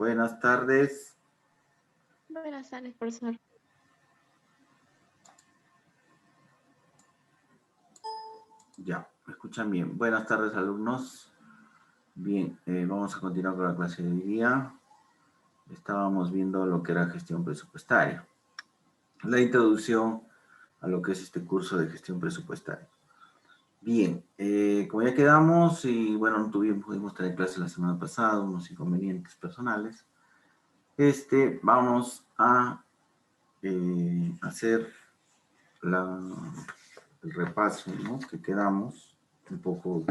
Buenas tardes. Buenas tardes, profesor. Ya, me escuchan bien. Buenas tardes, alumnos. Bien, vamos a continuar con la clase de hoy día. Estábamos viendo lo que era gestión presupuestaria. La introducción a lo que es este curso de gestión presupuestaria. Bien, como ya quedamos, y bueno, no pudimos tener clase la semana pasada, unos inconvenientes personales. Vamos a hacer el repaso, ¿no? Que quedamos. Un poco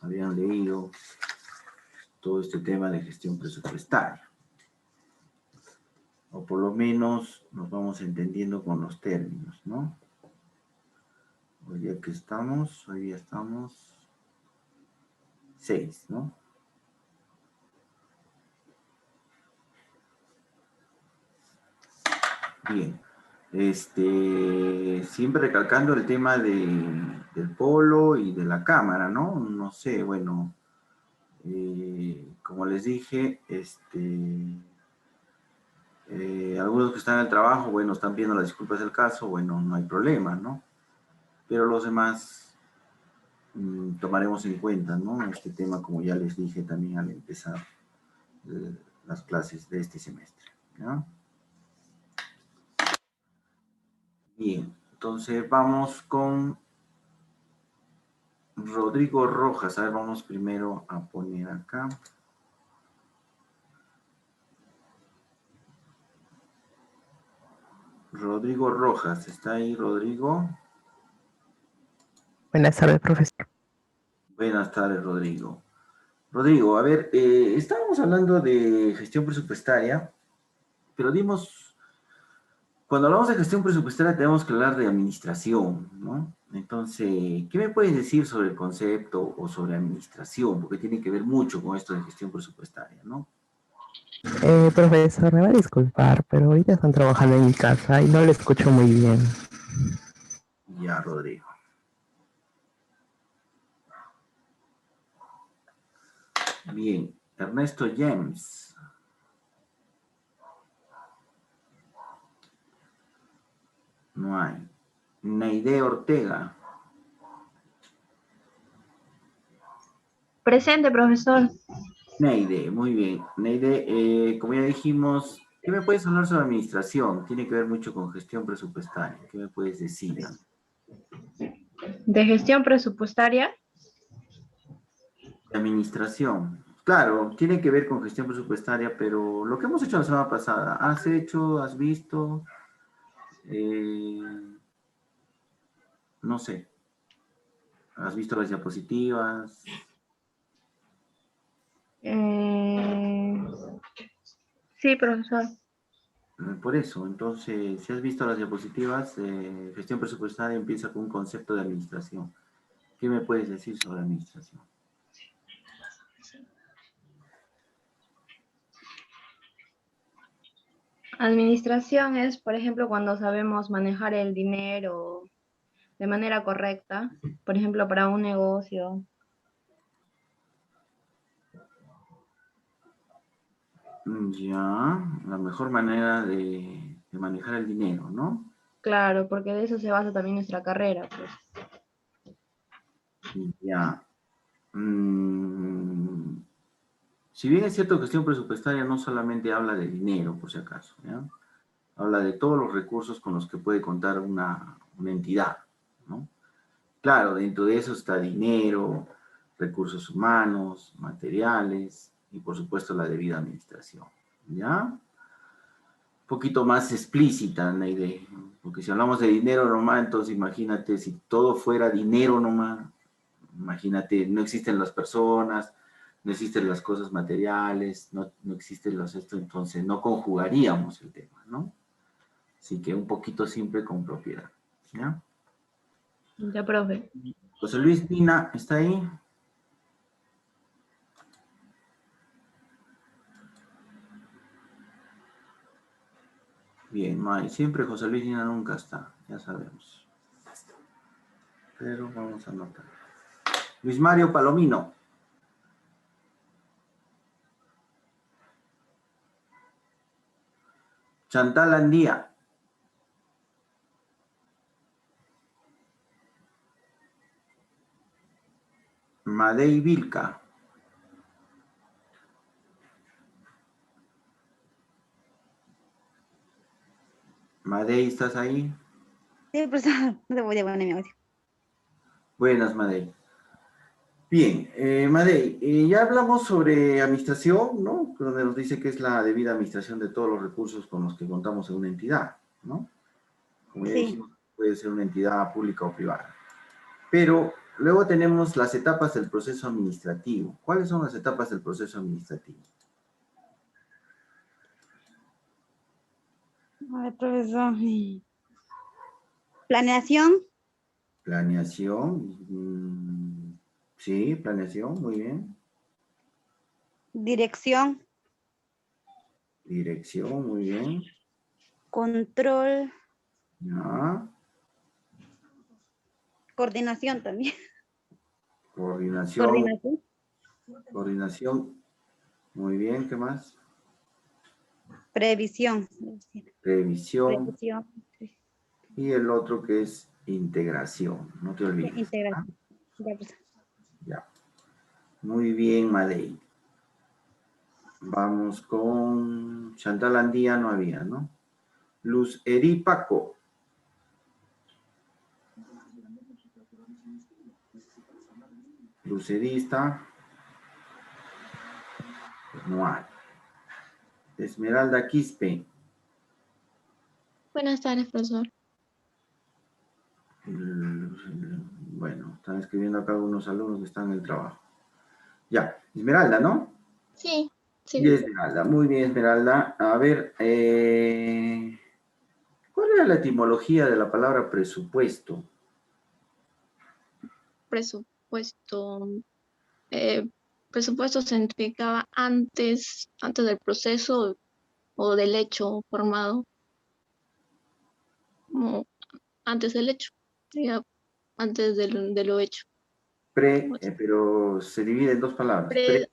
habían leído todo este tema de gestión presupuestaria. O por lo menos nos vamos entendiendo con los términos, ¿no? Hoy día estamos 6, ¿no? Bien. Siempre recalcando el tema del polo y de la cámara, ¿no? No sé, bueno, como les dije, algunos que están en el trabajo, bueno, están viendo las disculpas del caso, bueno, no hay problema, ¿no? Pero los demás tomaremos en cuenta, ¿no? Este tema, como ya les dije también al empezar las clases de este semestre, ¿no? Bien, entonces vamos con Rodrigo Rojas. A ver, vamos primero a poner acá. Rodrigo Rojas, ¿está ahí, Rodrigo? Buenas tardes, profesor. Buenas tardes, Rodrigo. Rodrigo, a ver, estábamos hablando de gestión presupuestaria, pero cuando hablamos de gestión presupuestaria tenemos que hablar de administración, ¿no? Entonces, ¿qué me puedes decir sobre el concepto o sobre administración? Porque tiene que ver mucho con esto de gestión presupuestaria, ¿no? Profesor, me va a disculpar, pero ahorita están trabajando en mi casa y no le escucho muy bien. Ya, Rodrigo. Bien, Ernesto James. No hay. Neide Ortega. Presente, profesor. Neide, muy bien. Neide, como ya dijimos, ¿qué me puedes hablar sobre administración? Tiene que ver mucho con gestión presupuestaria. ¿Qué me puedes decir? De gestión presupuestaria. Administración. Claro, tiene que ver con gestión presupuestaria, pero lo que hemos hecho la semana pasada, ¿has hecho, has visto? No sé. ¿Has visto las diapositivas? Sí, profesor. Por eso, entonces, si has visto las diapositivas, gestión presupuestaria empieza con un concepto de administración. ¿Qué me puedes decir sobre administración? Administración es, por ejemplo, cuando sabemos manejar el dinero de manera correcta, por ejemplo, para un negocio. Ya, la mejor manera de manejar el dinero, ¿no? Claro, porque de eso se basa también nuestra carrera, pues. Ya. Si bien es cierto, gestión presupuestaria no solamente habla de dinero, por si acaso, ¿ya? Habla de todos los recursos con los que puede contar una entidad, ¿no? Claro, dentro de eso está dinero, recursos humanos, materiales y por supuesto la debida administración, ¿ya? Un poquito más explícita la idea, porque si hablamos de dinero nomás, entonces imagínate si todo fuera dinero nomás, imagínate, no existen las personas, no existen las cosas materiales, no existen esto, entonces no conjugaríamos el tema, ¿no? Así que un poquito simple con propiedad, ¿ya? Ya, profe. José Luis Nina, ¿está ahí? Bien, no hay. Siempre José Luis Nina nunca está, ya sabemos. Pero vamos a anotar. Luis Mario Palomino. Chantal Andía. Madei Vilca. Madei, ¿estás ahí? Sí, profesor, no te voy a poner mi audio. Buenas, Madei. Bien, Madei, ya hablamos sobre administración, ¿no? Donde nos dice que es la debida administración de todos los recursos con los que contamos en una entidad, ¿no? Como ya Sí. dijimos, puede ser una entidad pública o privada. Pero luego tenemos las etapas del proceso administrativo. ¿Cuáles son las etapas del proceso administrativo? A ver, profesor. Planeación, Planeación. Sí, planeación, muy bien. dirección, Dirección, muy bien. control, Ya. coordinación también. Coordinación. Coordinación, Coordinación. Muy bien, ¿qué más? previsión. Revisión. Previsión, sí. Y el otro que es integración. No te olvides. ¿Ah? Integración. Ya, profesor. Ya. Muy bien, Madei. Vamos con Chantal Andía, no había, ¿no? Luz Eri Paco. Lucerista. Pues no hay. Esmeralda Quispe. Buenas tardes, profesor. Bueno, están escribiendo acá algunos alumnos que están en el trabajo. Ya, Esmeralda, ¿no? Sí, Y sí. Esmeralda, muy bien, Esmeralda. A ver, ¿cuál era la etimología de la palabra presupuesto? Presupuesto. Presupuesto significaba antes del proceso o del hecho formado, como antes del hecho, diga, antes de lo hecho. Pero se divide en dos palabras. Pre,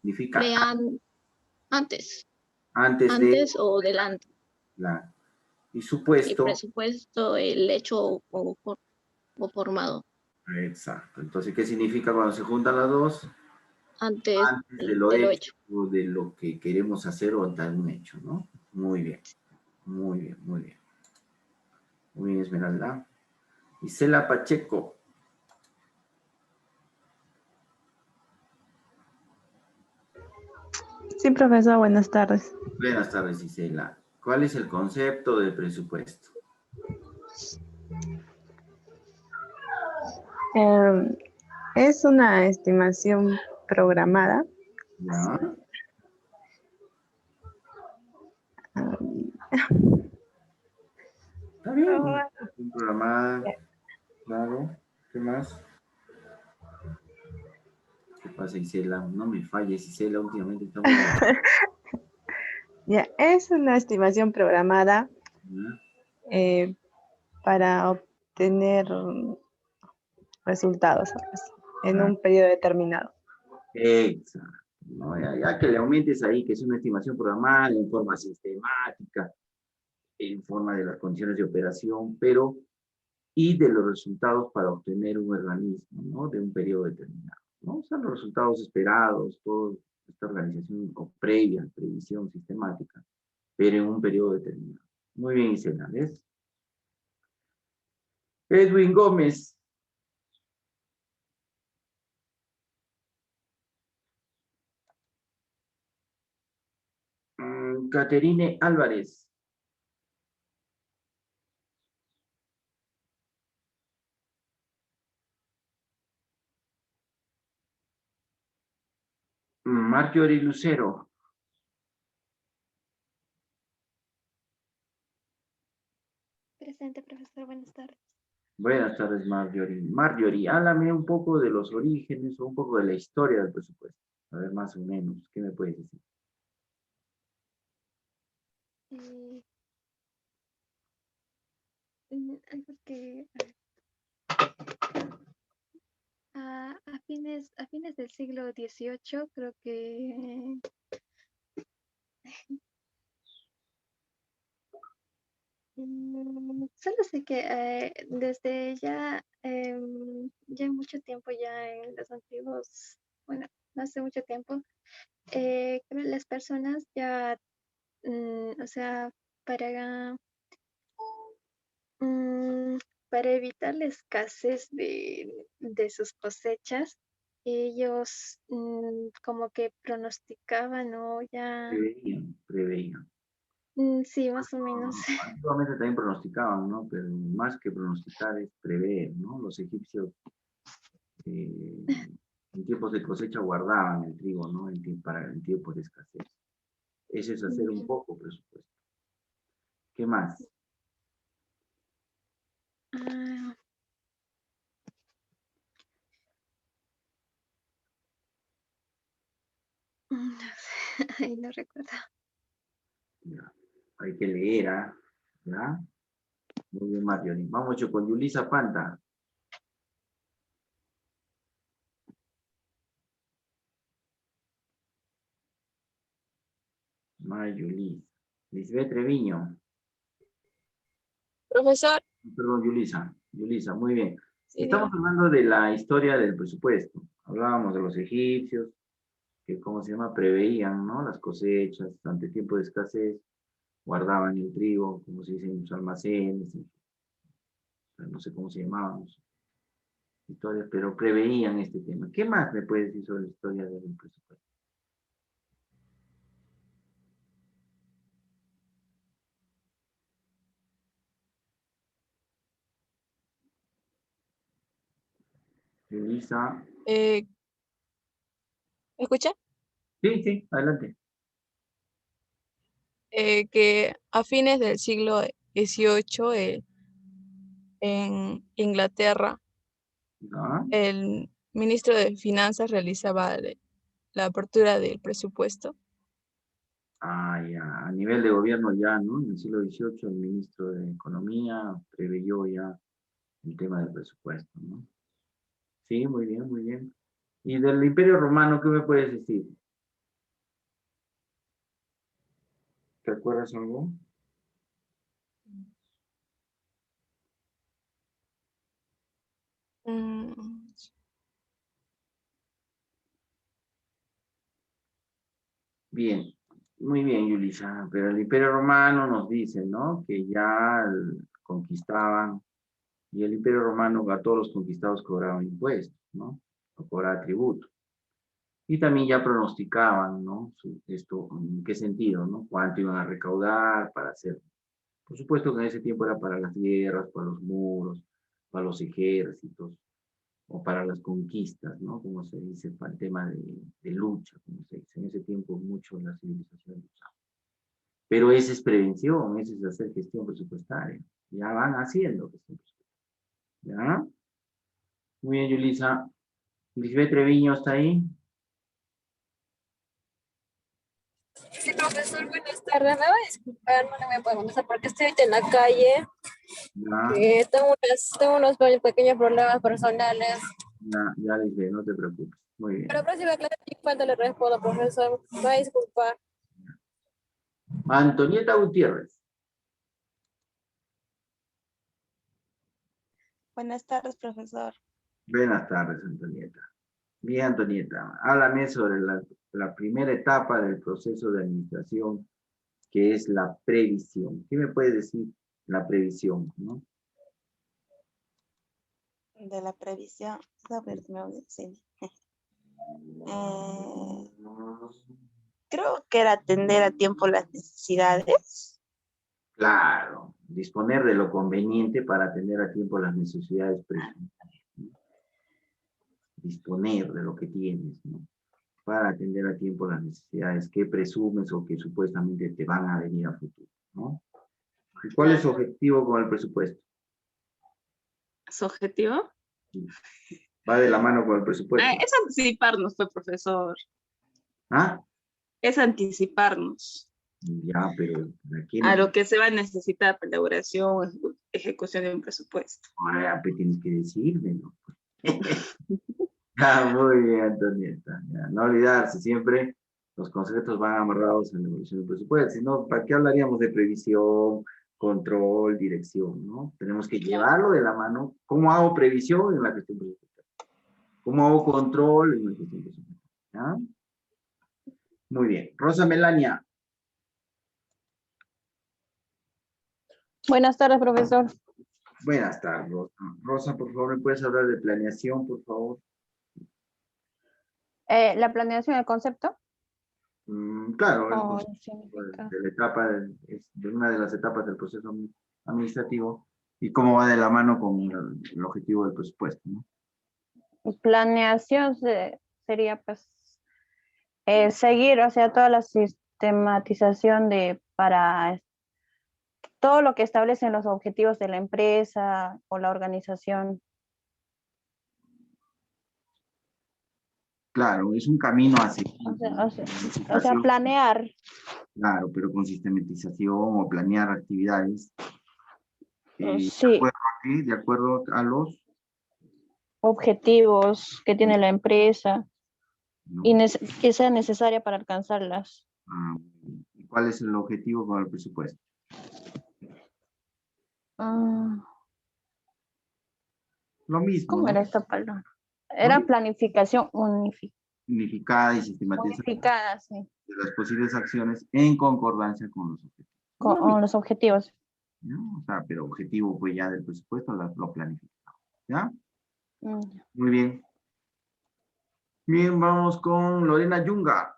Significa pre antes, antes de antes o delante. la... Y Y supuesto. presupuesto, el hecho o formado, Exacto. Entonces, ¿qué significa cuando se juntan las dos? antes Antes de lo de lo hecho hecho. o de lo que queremos hacer o de un hecho, ¿no? Muy bien, muy bien, muy bien. Muy bien, Esmeralda. Isela Pacheco. Sí, profesor, buenas tardes. Buenas tardes, Isela. ¿Cuál es el concepto de presupuesto? Es una estimación programada. ¿Ya? Está bien. Programada. Claro. ¿Qué más? ¿Qué pasa, Isela? No me falles, Isela. Últimamente estamos... Ya, es una estimación programada para obtener resultados en un periodo determinado. Exacto. ¿No? Ya que le aumentes ahí, que es una estimación programada en forma sistemática, en forma de las condiciones de operación, pero y de los resultados para obtener un organismo, ¿no? De un periodo determinado, ¿no? O sea, los resultados esperados, toda esta organización o previa, previsión sistemática, pero en un periodo determinado. Muy bien, Isela, ¿ves? Edwin Gómez. Caterine Álvarez. Marjorie Lucero. Presente, profesor, buenas tardes. Buenas tardes, Marjorie. Marjorie, háblame un poco de los orígenes o un poco de la historia del presupuesto. A ver, más o menos, ¿qué me puedes decir? Porque a fines del siglo XVIII creo que Solo sé que desde ya mucho tiempo, ya en los antiguos, bueno, no hace mucho tiempo, creo que las personas ya, o sea, para, mm, para evitar la escasez de sus cosechas, ellos como que pronosticaban, ¿no? Ya, Preveían. Sí, más o menos. Antiguamente también pronosticaban, ¿no? Pero más que pronosticar es prever, ¿no? Los egipcios en tiempos de cosecha guardaban el trigo, ¿no? En tiempos de escasez. Eso es hacer un poco presupuesto. ¿Qué más? Ah, no sé, ay, no recuerdo. Ya, hay que leer, ¿ah? ¿Ya? Muy bien, Marjorie. Vamos yo con Yulisa Panta. Yulis. Lisbeth Treviño. Profesor, Perdón, Yulisa. Yulisa, muy bien. sí, Estamos hablando de la historia del presupuesto. Hablábamos de los egipcios, que, ¿cómo se llama? Preveían, ¿no? Las cosechas ante tiempo de escasez, guardaban el trigo, como se dice, en los almacenes, no sé cómo se llamaban las historias, pero preveían este tema. ¿Qué más me puedes decir sobre la historia del presupuesto? Yulisa. ¿me escucha? Sí, sí, adelante. Que a fines del siglo XVIII en Inglaterra, ¿Ya? el ministro de Finanzas realizaba la apertura del presupuesto. Ah, ya. A nivel de gobierno ya, ¿no? En el siglo XVIII el ministro de Economía preveyó ya el tema del presupuesto, ¿no? Sí, muy bien, muy bien. ¿Y del Imperio Romano qué me puedes decir? ¿Te acuerdas algo? Mm, Bien, muy bien, Yulisa. Pero el Imperio Romano nos dice, ¿no? Que ya conquistaban, y el Imperio Romano a todos los conquistados cobraban impuestos, ¿no? O cobraba tributo. Y también ya pronosticaban, ¿no? Esto, ¿en qué sentido, no? Cuánto iban a recaudar para hacer. Por supuesto que en ese tiempo era para las guerras, para los muros, para los ejércitos, o para las conquistas, ¿no? Como se dice, para el tema de lucha, como se dice. En ese tiempo mucho la civilización luchaba. Pero esa es prevención, ese es hacer gestión presupuestaria. Ya van haciendo gestión presupuestaria. ¿Ya? Muy bien, Yulisa. Lisbeth Treviño, ¿está ahí? Sí, profesor, buenas tardes. Me va a disculpar, no le voy a poder contestar porque estoy ahorita en la calle. Ya, Tengo unos pequeños problemas personales. ya, Lisbeth, no te preocupes. Muy bien. Pero la próxima clase sin falta le respondo, profesor. Me va a disculpar. Antonieta Gutiérrez. Buenas tardes, profesor. Buenas tardes, Antonieta. Bien, Antonieta, háblame sobre la primera etapa del proceso de administración, que es la previsión. ¿Qué me puedes decir la previsión, no? De la previsión. A ver, me voy a decir. Creo que era atender a tiempo las necesidades. Claro, disponer de lo conveniente para atender a tiempo las necesidades presumidas, ¿no? Disponer de lo que tienes, ¿no? Para atender a tiempo las necesidades que presumes o que supuestamente te van a venir a futuro, ¿no? ¿Y cuál es su objetivo con el presupuesto? ¿Su objetivo? Va de la mano con el presupuesto. Es anticiparnos, pues, profesor. ¿Ah? Es anticiparnos Ya, pero aquí a lo que se va a necesitar para la elaboración o ejecución de un presupuesto. ahora pues tienes que decirme, ¿no? Ah, muy bien, Antonieta. Ya, no olvidarse, siempre los conceptos van amarrados en la evolución del presupuesto. Si no, ¿para qué hablaríamos de previsión? control, dirección, ¿no? Tenemos que llevarlo de la mano. ¿Cómo hago previsión en la gestión presupuestaria? ¿Cómo hago control en la gestión presupuestaria? ¿Ya? Muy bien. Rosa Melania. Buenas tardes, profesor. Buenas tardes, Rosa. Rosa, por favor, ¿me puedes hablar de planeación, por favor? La planeación del concepto. Claro, el Oh, concepto significa. de la etapa, de una de las etapas del proceso administrativo y cómo va de la mano con el objetivo del presupuesto, ¿no? Planeación sería pues seguir, o sea, toda la sistematización para todo lo que establecen los objetivos de la empresa o la organización. Claro, es un camino hacia O sea, planear. Claro, pero con sistematización o planear actividades. Sí. De acuerdo a los Objetivos que tiene la empresa ¿no? y que sea necesaria para alcanzarlas. ¿Y cuál es el objetivo con el presupuesto? Lo mismo. ¿Cómo ¿no? era esta palabra? Era planificación unificada y sistematizada unificada, sí. de las posibles acciones en concordancia con los objetivos. Con los objetivos. ¿No? O sea, pero objetivo pues ya del presupuesto lo planificamos. ¿Ya? Mm. Muy bien. Bien, vamos con Lorena Yunga.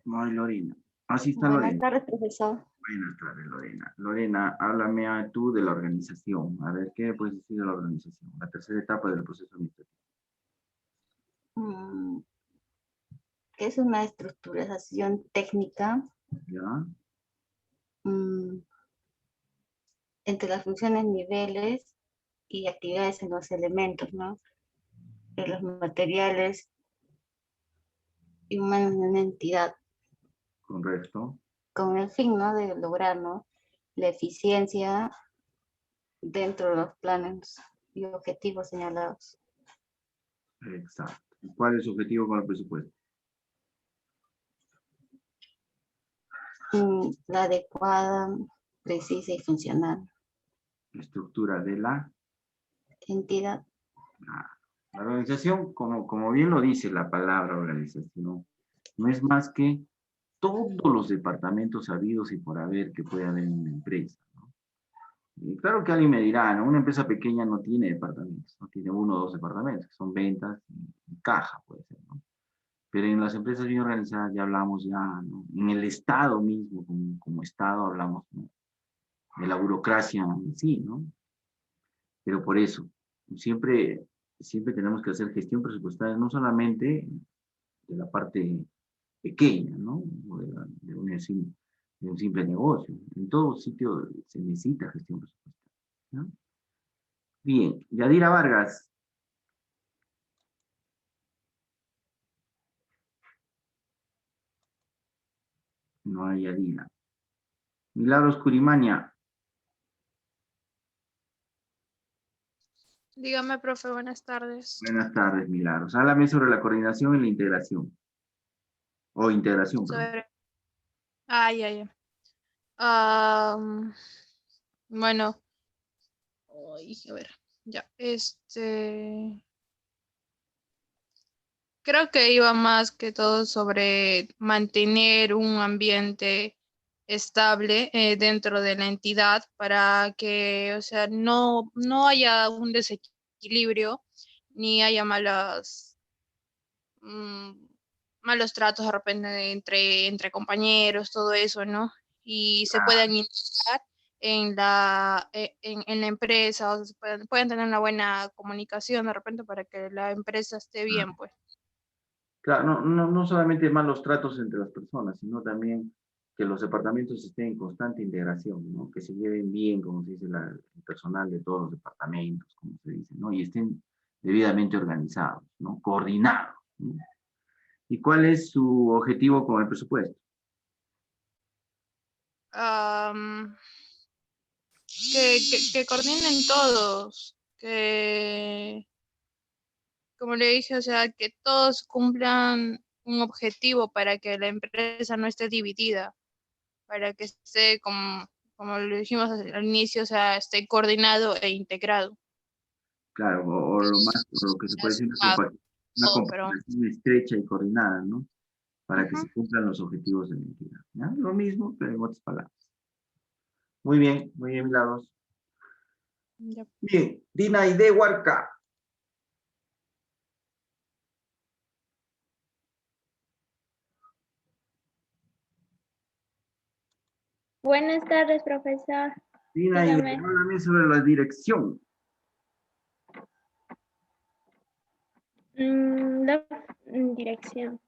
No hay Lorena. Así está Buenas Lorena. tardes, profesor. Buenas tardes, Lorena. Lorena, háblame tú de la organización. A ver, ¿qué puedes decir de la organización? La tercera etapa del proceso administrativo. Es una estructuración técnica ¿Ya? Entre las funciones, niveles y actividades en los elementos, ¿no? De los materiales y humanos de una entidad. Correcto. Con el fin, ¿no? De lograr, ¿no? La eficiencia dentro de los planes y objetivos señalados. Exacto. ¿Cuál es su objetivo con el presupuesto? La adecuada, precisa y funcional. La estructura de la entidad. La organización, como bien lo dice la palabra organización, no es más que todos los departamentos habidos y por haber que puede haber en una empresa, ¿no? Y claro que alguien me dirá, ¿no? Una empresa pequeña no tiene departamentos, no tiene 1 o 2 departamentos, que son ventas y caja, puede ser, ¿no? Pero en las empresas bien organizadas ya hablamos ya, ¿no? En el Estado mismo, como Estado, hablamos, ¿no? De la burocracia en sí, ¿no? Pero por eso, siempre tenemos que hacer gestión presupuestaria, no solamente de la parte pequeña, ¿no? O de un simple negocio. En todo sitio se necesita gestión presupuestaria, ¿no? Bien, Yadira Vargas. No hay Yadira. Milagros Curimaña. Dígame, profe, buenas tardes. Buenas tardes, Milagros. Háblame sobre la coordinación y la integración. O integración, perdón. Ya, ya. Bueno. A ver, ya. Creo que iba más que todo sobre mantener un ambiente estable dentro de la entidad para que, o sea, no haya un desequilibrio ni haya malos tratos de repente entre compañeros, todo eso, ¿no? Y se puedan integrar en la empresa, o sea, pueden tener una buena comunicación de repente para que la empresa esté bien, pues. Claro, no solamente malos tratos entre las personas, sino también que los departamentos estén en constante integración, ¿no? Que se lleven bien, como se dice, el personal de todos los departamentos, como se dice, ¿no? Y estén debidamente organizados, ¿no? Coordinados, ¿no? ¿Y cuál es su objetivo con el presupuesto? Que coordinen todos, que, como le dije, o sea, que todos cumplan un objetivo para que la empresa no esté dividida, para que esté, como lo dijimos al inicio, o sea, esté coordinado e integrado. Claro, o lo que se puede decir una cooperación estrecha y coordinada, ¿no? Para que se cumplan los objetivos de la entidad. ¿Ya? Lo mismo, pero en otras palabras. Muy bien, Milagros. Yep. Bien, Dina Aide Huarca. Buenas tardes, profesor. Dina Aide, Dígame. háblame sobre la dirección. La dirección.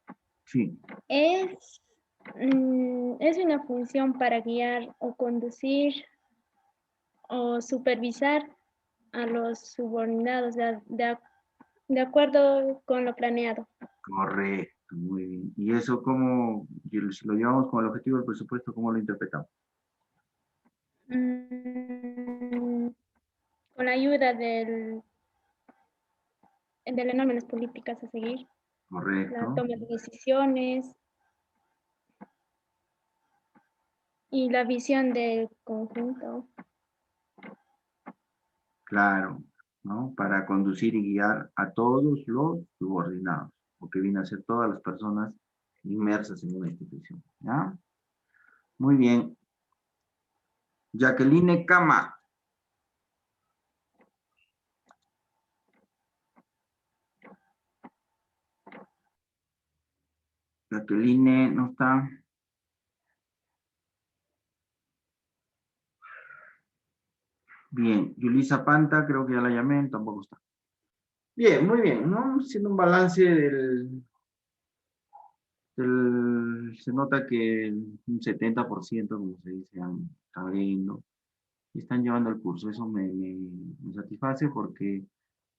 Sí. Es una función para guiar o conducir o supervisar a los subordinados de acuerdo con lo planeado. Correcto, muy bien. ¿Y eso cómo, si lo llevamos con el objetivo del presupuesto, cómo lo interpretamos? Con la ayuda de la norma de las políticas a seguir. Correcto. La toma de decisiones y la visión del conjunto. Claro, ¿no? Para conducir y guiar a todos los subordinados, porque viene a ser todas las personas inmersas en una institución, ¿ya? Muy bien. Jacqueline Cama. Jacqueline no está. Bien, Yulisa Panta, creo que ya la llamé, tampoco está. Bien, muy bien, ¿no? Haciendo un balance se nota que un 70%, como se dice, están leyendo y están llevando el curso. Eso me satisface porque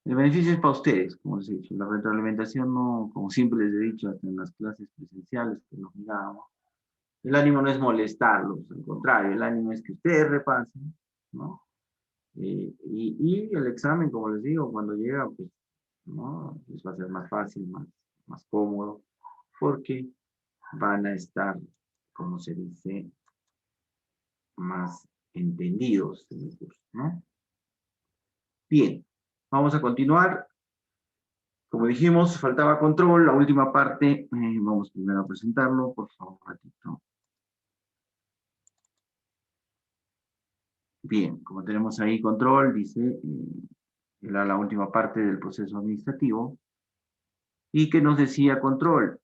el beneficio es para ustedes, como les he dicho. La retroalimentación no, como siempre les he dicho, hasta en las clases presenciales que nos mirábamos, el ánimo no es molestarlos, al contrario, el ánimo es que ustedes repasen, ¿no? Y el examen, como les digo, cuando llega, pues, ¿no? Les va a ser más fácil, más cómodo, porque van a estar, como se dice, más entendidos en el curso, ¿no? Bien, vamos a continuar. Como dijimos, faltaba control, la última parte, vamos primero a presentarlo, por favor, un ratito. Bien, como tenemos ahí control, dice, era la última parte del proceso administrativo. ¿Y qué nos decía control?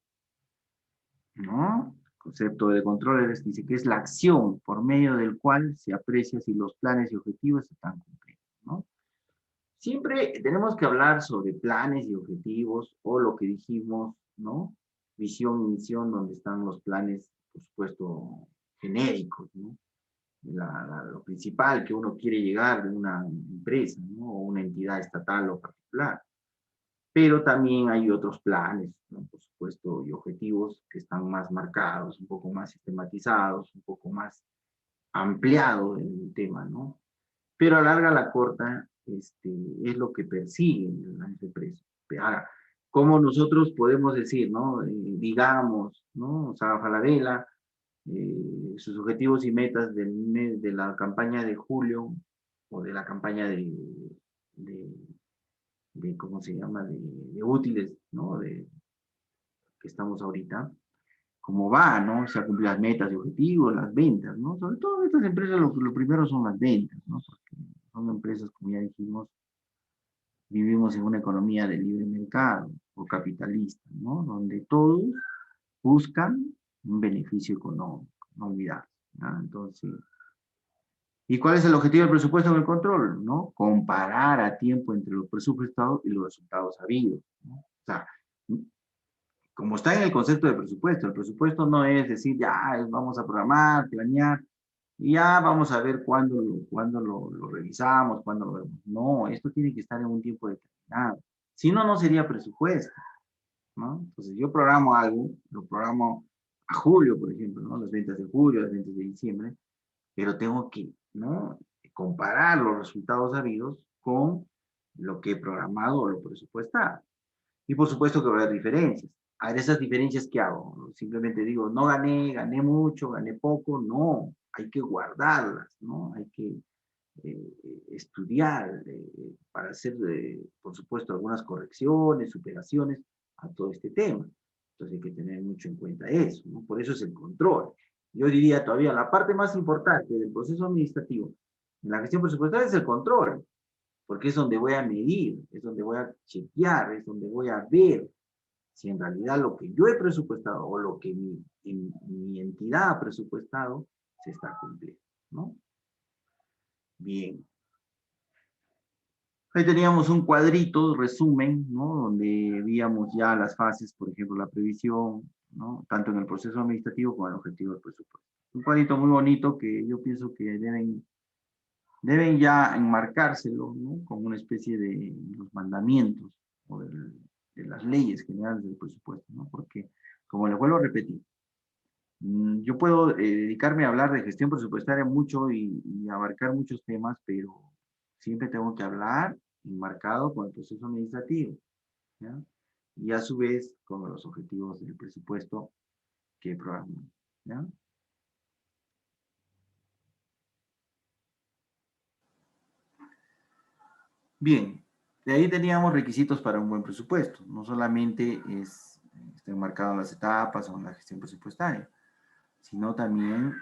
¿No? El concepto de control dice que es la acción por medio del cual se aprecia si los planes y objetivos están cumplidos, ¿no? Siempre tenemos que hablar sobre planes y objetivos, o lo que dijimos, ¿no? Visión y misión, donde están los planes, por supuesto, genéricos, ¿no? Lo principal que uno quiere llegar de una empresa, ¿no? O una entidad estatal o particular. Pero también hay otros planes, ¿no? Por supuesto, y objetivos que están más marcados, un poco más sistematizados, un poco más ampliados en el tema, ¿no? Pero a la corta, es lo que persiguen las empresas. Ahora, ¿cómo nosotros podemos decir, ¿no? Digamos, ¿no? Sara Falabella, sus objetivos y metas de la campaña de julio, o de la campaña de ¿cómo se llama? De útiles, ¿no? Que estamos ahorita, cómo va, ¿no? O sea, cumplir las metas y objetivos, las ventas, ¿no? Sobre todo en estas empresas lo primero son las ventas, ¿no? Porque son empresas, como ya dijimos, vivimos en una economía de libre mercado o capitalista, ¿no? Donde todos buscan un beneficio económico, no olvidar, ¿no? Entonces, ¿y cuál es el objetivo del presupuesto en el control? ¿No? Comparar a tiempo entre los presupuestados y los resultados habidos, ¿no? O sea, como está en el concepto de presupuesto, el presupuesto no es decir, ya vamos a programar, planear, y ya vamos a ver cuándo lo revisamos, cuándo lo vemos. No, esto tiene que estar en un tiempo determinado. Si no, no sería presupuesto, ¿no? Entonces yo programo algo, lo programo a julio, por ejemplo, ¿no? Las ventas de julio, las ventas de diciembre, pero tengo que, ¿no? Comparar los resultados habidos con lo que he programado o lo presupuestado. Y por supuesto que va a haber diferencias. A ver, esas diferencias, ¿qué hago? Simplemente digo, no gané, gané mucho, gané poco. No, hay que guardarlas, ¿no? Hay que estudiar para hacer, por supuesto, algunas correcciones, superaciones a todo este tema. Entonces hay que tener mucho en cuenta eso, ¿no? Por eso es el control. Yo diría todavía, la parte más importante del proceso administrativo en la gestión presupuestaria es el control, porque es donde voy a medir, es donde voy a chequear, es donde voy a ver si en realidad lo que yo he presupuestado o lo que mi entidad ha presupuestado se está cumpliendo, ¿no? Bien. Ahí teníamos un cuadrito, resumen, ¿no? Donde veíamos ya las fases, por ejemplo, la previsión, ¿no? Tanto en el proceso administrativo como en el objetivo del presupuesto. Un cuadrito muy bonito que yo pienso que deben ya enmarcárselo, ¿no? Como una especie de los mandamientos o de las leyes generales del presupuesto, ¿no? Porque, como les vuelvo a repetir, yo puedo dedicarme a hablar de gestión presupuestaria mucho y abarcar muchos temas, pero siempre tengo que hablar enmarcado con el proceso administrativo, ¿ya? Y a su vez con los objetivos del presupuesto que programamos, ¿ya? Bien, de ahí teníamos requisitos para un buen presupuesto. No solamente está enmarcado en las etapas o en la gestión presupuestaria, sino también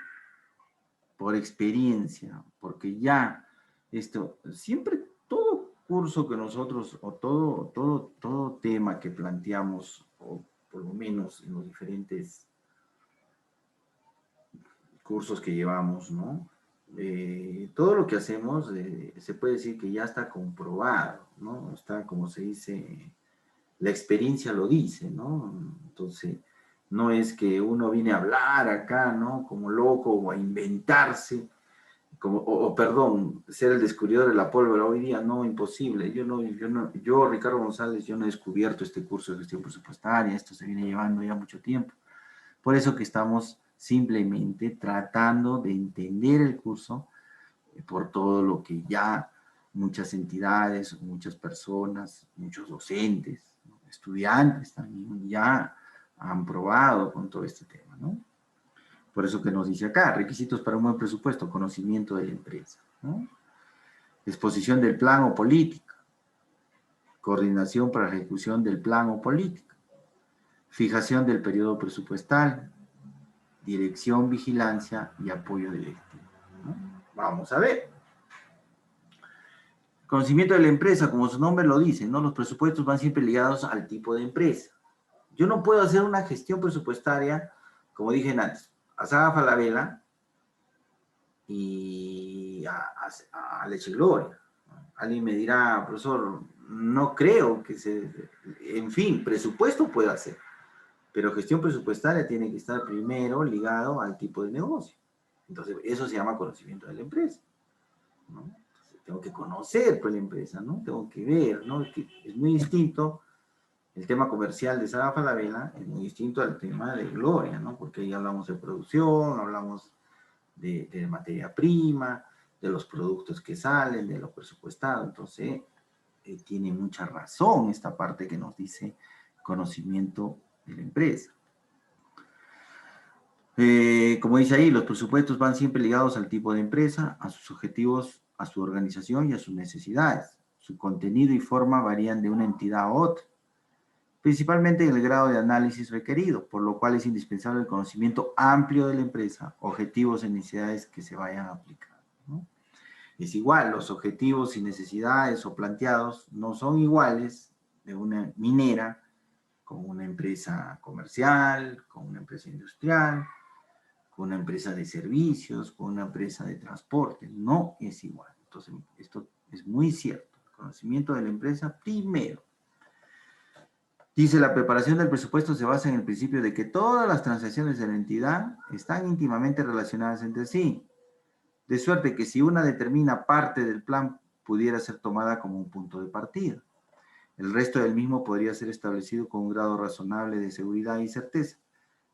por experiencia, porque ya esto, siempre todo curso que nosotros, o todo tema que planteamos, o por lo menos en los diferentes cursos que llevamos, ¿no? Todo lo que hacemos se puede decir que ya está comprobado, ¿no? Está, como se dice, la experiencia lo dice, ¿no? Entonces, no es que uno viene a hablar acá, ¿no? Como loco o a inventarse, perdón, ser el descubridor de la pólvora hoy día, no, imposible. Yo, Ricardo González, yo no he descubierto este curso de gestión presupuestaria, esto se viene llevando ya mucho tiempo. Por eso que estamos simplemente tratando de entender el curso por todo lo que ya muchas entidades, muchas personas, muchos docentes, ¿no? Estudiantes también ya han probado con todo este tema, ¿no? Por eso que nos dice acá, requisitos para un buen presupuesto, conocimiento de la empresa, ¿no? Exposición del plan o política, coordinación para la ejecución del plan o política, fijación del periodo presupuestal, dirección, vigilancia y apoyo directivo, ¿no? Vamos a ver. Conocimiento de la empresa, como su nombre lo dice, ¿no? Los presupuestos van siempre ligados al tipo de empresa. Yo no puedo hacer una gestión presupuestaria, como dije antes, a Saga Falabella y a Leche Gloria. Alguien me dirá, profesor, no creo que en fin, presupuesto puedo hacer, pero gestión presupuestaria tiene que estar primero ligado al tipo de negocio. Entonces, eso se llama conocimiento de la empresa, ¿no? Entonces, tengo que conocer pues la empresa, ¿no? Tengo que ver, ¿no? Es muy distinto el tema comercial de Saga Falabella, es muy distinto al tema de Gloria, ¿no? Porque ahí hablamos de producción, hablamos de materia prima, de los productos que salen, de lo presupuestado. Entonces, tiene mucha razón esta parte que nos dice conocimiento de la empresa. Como dice ahí, los presupuestos van siempre ligados al tipo de empresa, a sus objetivos, a su organización y a sus necesidades. Su contenido y forma varían de una entidad a otra, principalmente en el grado de análisis requerido, por lo cual es indispensable el conocimiento amplio de la empresa, objetivos y necesidades que se vayan a aplicar, ¿no? Es igual, los objetivos y necesidades o planteados no son iguales de una minera con una empresa comercial, con una empresa industrial, con una empresa de servicios, con una empresa de transporte. No es igual. Entonces, esto es muy cierto. El conocimiento de la empresa primero. Dice, la preparación del presupuesto se basa en el principio de que todas las transacciones de la entidad están íntimamente relacionadas entre sí, de suerte que si una determina parte del plan pudiera ser tomada como un punto de partida. El resto del mismo podría ser establecido con un grado razonable de seguridad y certeza,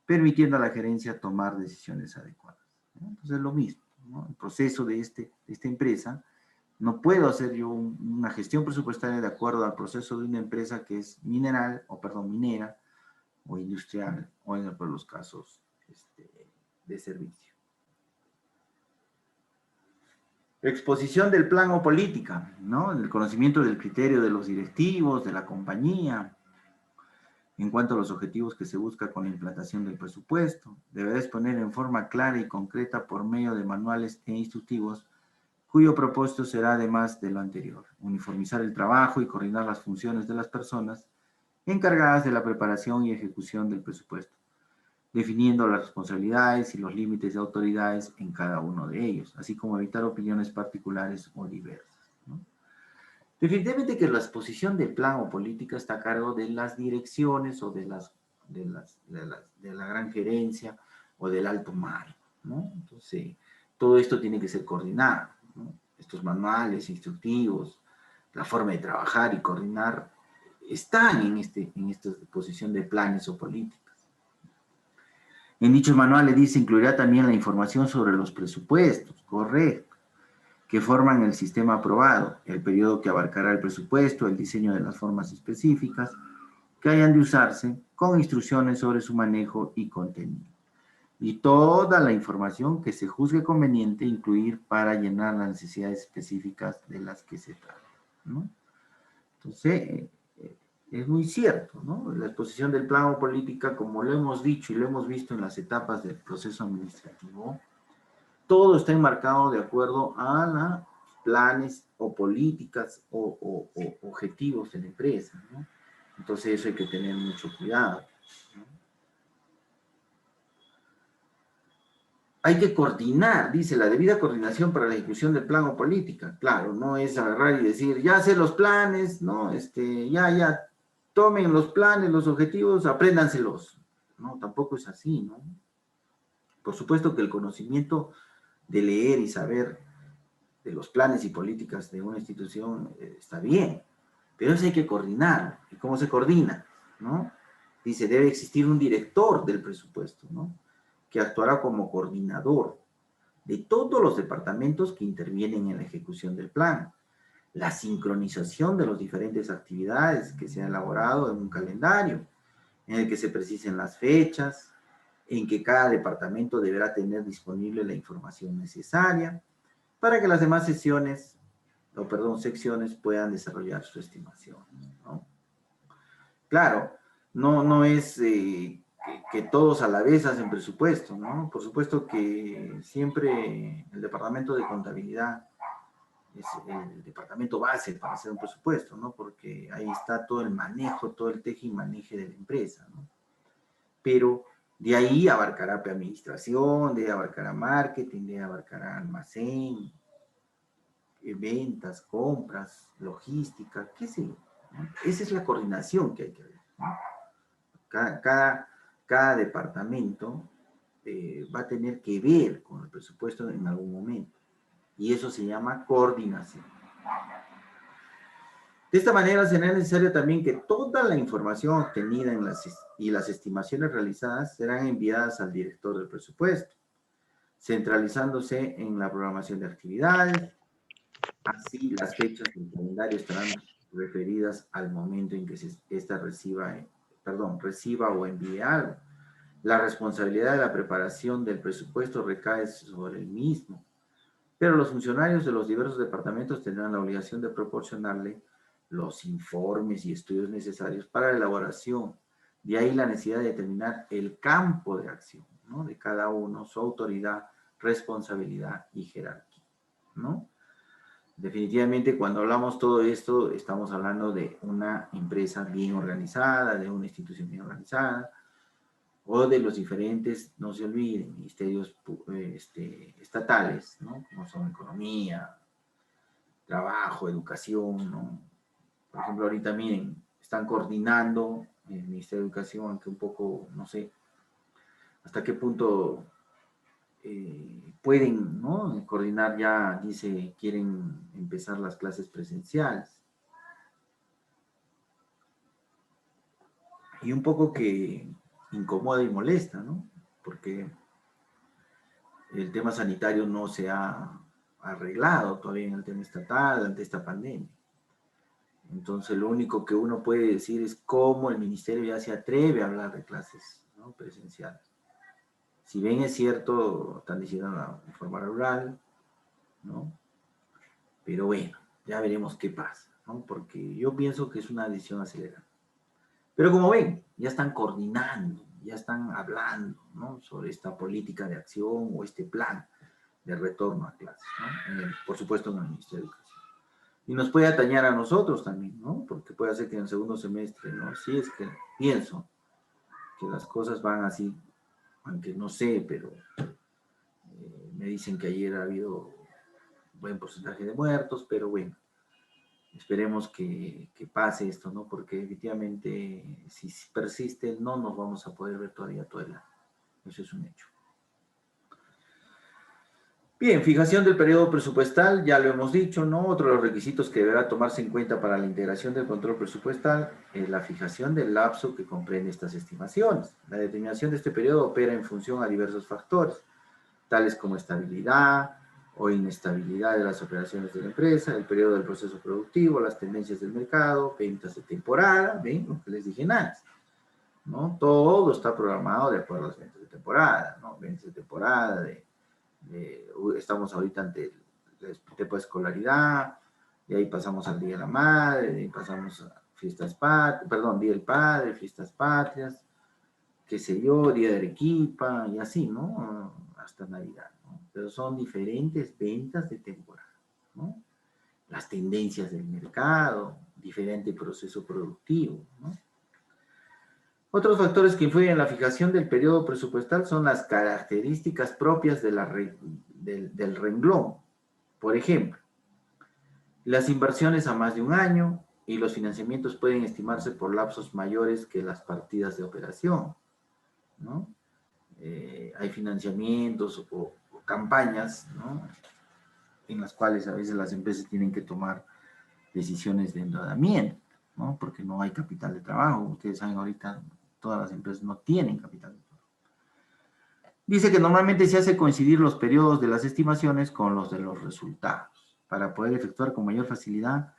permitiendo a la gerencia tomar decisiones adecuadas, ¿no? Entonces es lo mismo, ¿no? El proceso de esta empresa, no puedo hacer yo una gestión presupuestaria de acuerdo al proceso de una empresa que es minera, o industrial, o en los casos de servicio. Exposición del plan o política, ¿no? El conocimiento del criterio de los directivos, de la compañía, en cuanto a los objetivos que se busca con la implantación del presupuesto. Deberá exponer en forma clara y concreta por medio de manuales e instructivos, cuyo propósito será, además de lo anterior, uniformizar el trabajo y coordinar las funciones de las personas encargadas de la preparación y ejecución del presupuesto, definiendo las responsabilidades y los límites de autoridades en cada uno de ellos, así como evitar opiniones particulares o diversas, ¿no? Definitivamente que la exposición del plan o política está a cargo de las direcciones o de la gran gerencia o del alto mando, ¿no? Entonces, todo esto tiene que ser coordinado, ¿no? Estos manuales instructivos, la forma de trabajar y coordinar están en esta exposición de planes o políticas. En dichos manuales dice, incluirá también la información sobre los presupuestos, correcto, que forman el sistema aprobado, el periodo que abarcará el presupuesto, el diseño de las formas específicas que hayan de usarse, con instrucciones sobre su manejo y contenido. Y toda la información que se juzgue conveniente incluir para llenar las necesidades específicas de las que se trata, ¿no? Entonces, es muy cierto, ¿no? La exposición del plan o política, como lo hemos dicho y lo hemos visto en las etapas del proceso administrativo, todo está enmarcado de acuerdo a los planes o políticas o objetivos de la empresa, ¿no? Entonces eso hay que tener mucho cuidado, ¿no? Hay que coordinar, dice, la debida coordinación para la ejecución del plan o política. Claro, no es agarrar y decir, ya sé los planes, ¿no? Ya, tomen los planes, los objetivos, apréndanselos. No, tampoco es así, ¿no? Por supuesto que el conocimiento de leer y saber de los planes y políticas de una institución está bien, pero eso hay que coordinar. ¿Y cómo se coordina? ¿No? Dice, debe existir un director del presupuesto, ¿no? Que actuará como coordinador de todos los departamentos que intervienen en la ejecución del plan. La sincronización de las diferentes actividades que se ha elaborado en un calendario, en el que se precisen las fechas, en que cada departamento deberá tener disponible la información necesaria para que las demás secciones puedan desarrollar su estimación, ¿no? Claro, no es que todos a la vez hacen presupuesto, ¿no? Por supuesto que siempre el departamento de contabilidad es el departamento base para hacer un presupuesto, ¿no? Porque ahí está todo el manejo, todo el teje y maneje de la empresa, ¿no? Pero de ahí abarcará administración, de ahí abarcará marketing, de ahí abarcará almacén, ventas, compras, logística, qué sé yo, ¿no? Esa es la coordinación que hay que ver, ¿no? Cada departamento va a tener que ver con el presupuesto en algún momento. Y eso se llama coordinación. De esta manera será necesario también que toda la información obtenida y las estimaciones realizadas serán enviadas al director del presupuesto, centralizándose en la programación de actividades. Así, las fechas del calendario estarán referidas al momento en que ésta reciba o envíe algo. La responsabilidad de la preparación del presupuesto recae sobre el mismo, pero los funcionarios de los diversos departamentos tendrán la obligación de proporcionarle los informes y estudios necesarios para la elaboración. De ahí la necesidad de determinar el campo de acción, ¿no? De cada uno, su autoridad, responsabilidad y jerarquía, ¿no? Definitivamente, cuando hablamos todo esto, estamos hablando de una empresa bien organizada, de una institución bien organizada, o de los diferentes, no se olviden, ministerios estatales, ¿no? Como son economía, trabajo, educación, ¿no? Por ejemplo, ahorita miren, están coordinando el Ministerio de Educación, aunque un poco, no sé, hasta qué punto pueden, ¿no? Coordinar ya, dice, quieren empezar las clases presenciales. Y un poco que incomoda y molesta, ¿no? Porque el tema sanitario no se ha arreglado todavía en el tema estatal ante esta pandemia. Entonces, lo único que uno puede decir es cómo el ministerio ya se atreve a hablar de clases, ¿no?, presenciales. Si bien es cierto, están diciendo la forma rural, ¿no? Pero bueno, ya veremos qué pasa, ¿no? Porque yo pienso que es una decisión acelerada. Pero como ven, ya están coordinando, ya están hablando, ¿no?, sobre esta política de acción o este plan de retorno a clases, ¿no? Por supuesto en el Ministerio de Educación. Y nos puede atañar a nosotros también, ¿no? Porque puede ser que en el segundo semestre, ¿no? Si es que pienso que las cosas van así, aunque no sé, pero me dicen que ayer ha habido buen porcentaje de muertos, pero bueno, esperemos que pase esto, ¿no? Porque efectivamente, si persiste, no nos vamos a poder ver todavía todo el año. Eso es un hecho. Bien, fijación del periodo presupuestal, ya lo hemos dicho, ¿no? Otro de los requisitos que deberá tomarse en cuenta para la integración del control presupuestal es la fijación del lapso que comprende estas estimaciones. La determinación de este periodo opera en función a diversos factores, tales como estabilidad o inestabilidad de las operaciones de la empresa, el periodo del proceso productivo, las tendencias del mercado, ventas de temporada, ¿ven? Lo que les dije antes, ¿no? Todo está programado de acuerdo a las ventas de temporada, ¿no? Ventas de temporada, estamos ahorita ante el tipo de escolaridad, de ahí pasamos al Día de la Madre, de ahí pasamos a fiestas patrias, perdón, Día del Padre, fiestas patrias, qué sé yo, Día de Arequipa, y así, ¿no? Hasta Navidad, ¿no? Pero son diferentes ventas de temporada, ¿no? Las tendencias del mercado, diferente proceso productivo, ¿no? Otros factores que influyen en la fijación del periodo presupuestal son las características propias de del renglón. Por ejemplo, las inversiones a más de un año y los financiamientos pueden estimarse por lapsos mayores que las partidas de operación, ¿no? Hay financiamientos o campañas, ¿no?, en las cuales a veces las empresas tienen que tomar decisiones de endeudamiento, ¿no?, porque no hay capital de trabajo. Ustedes saben, ahorita todas las empresas no tienen capital de trabajo. Dice que normalmente se hace coincidir los periodos de las estimaciones con los de los resultados, para poder efectuar con mayor facilidad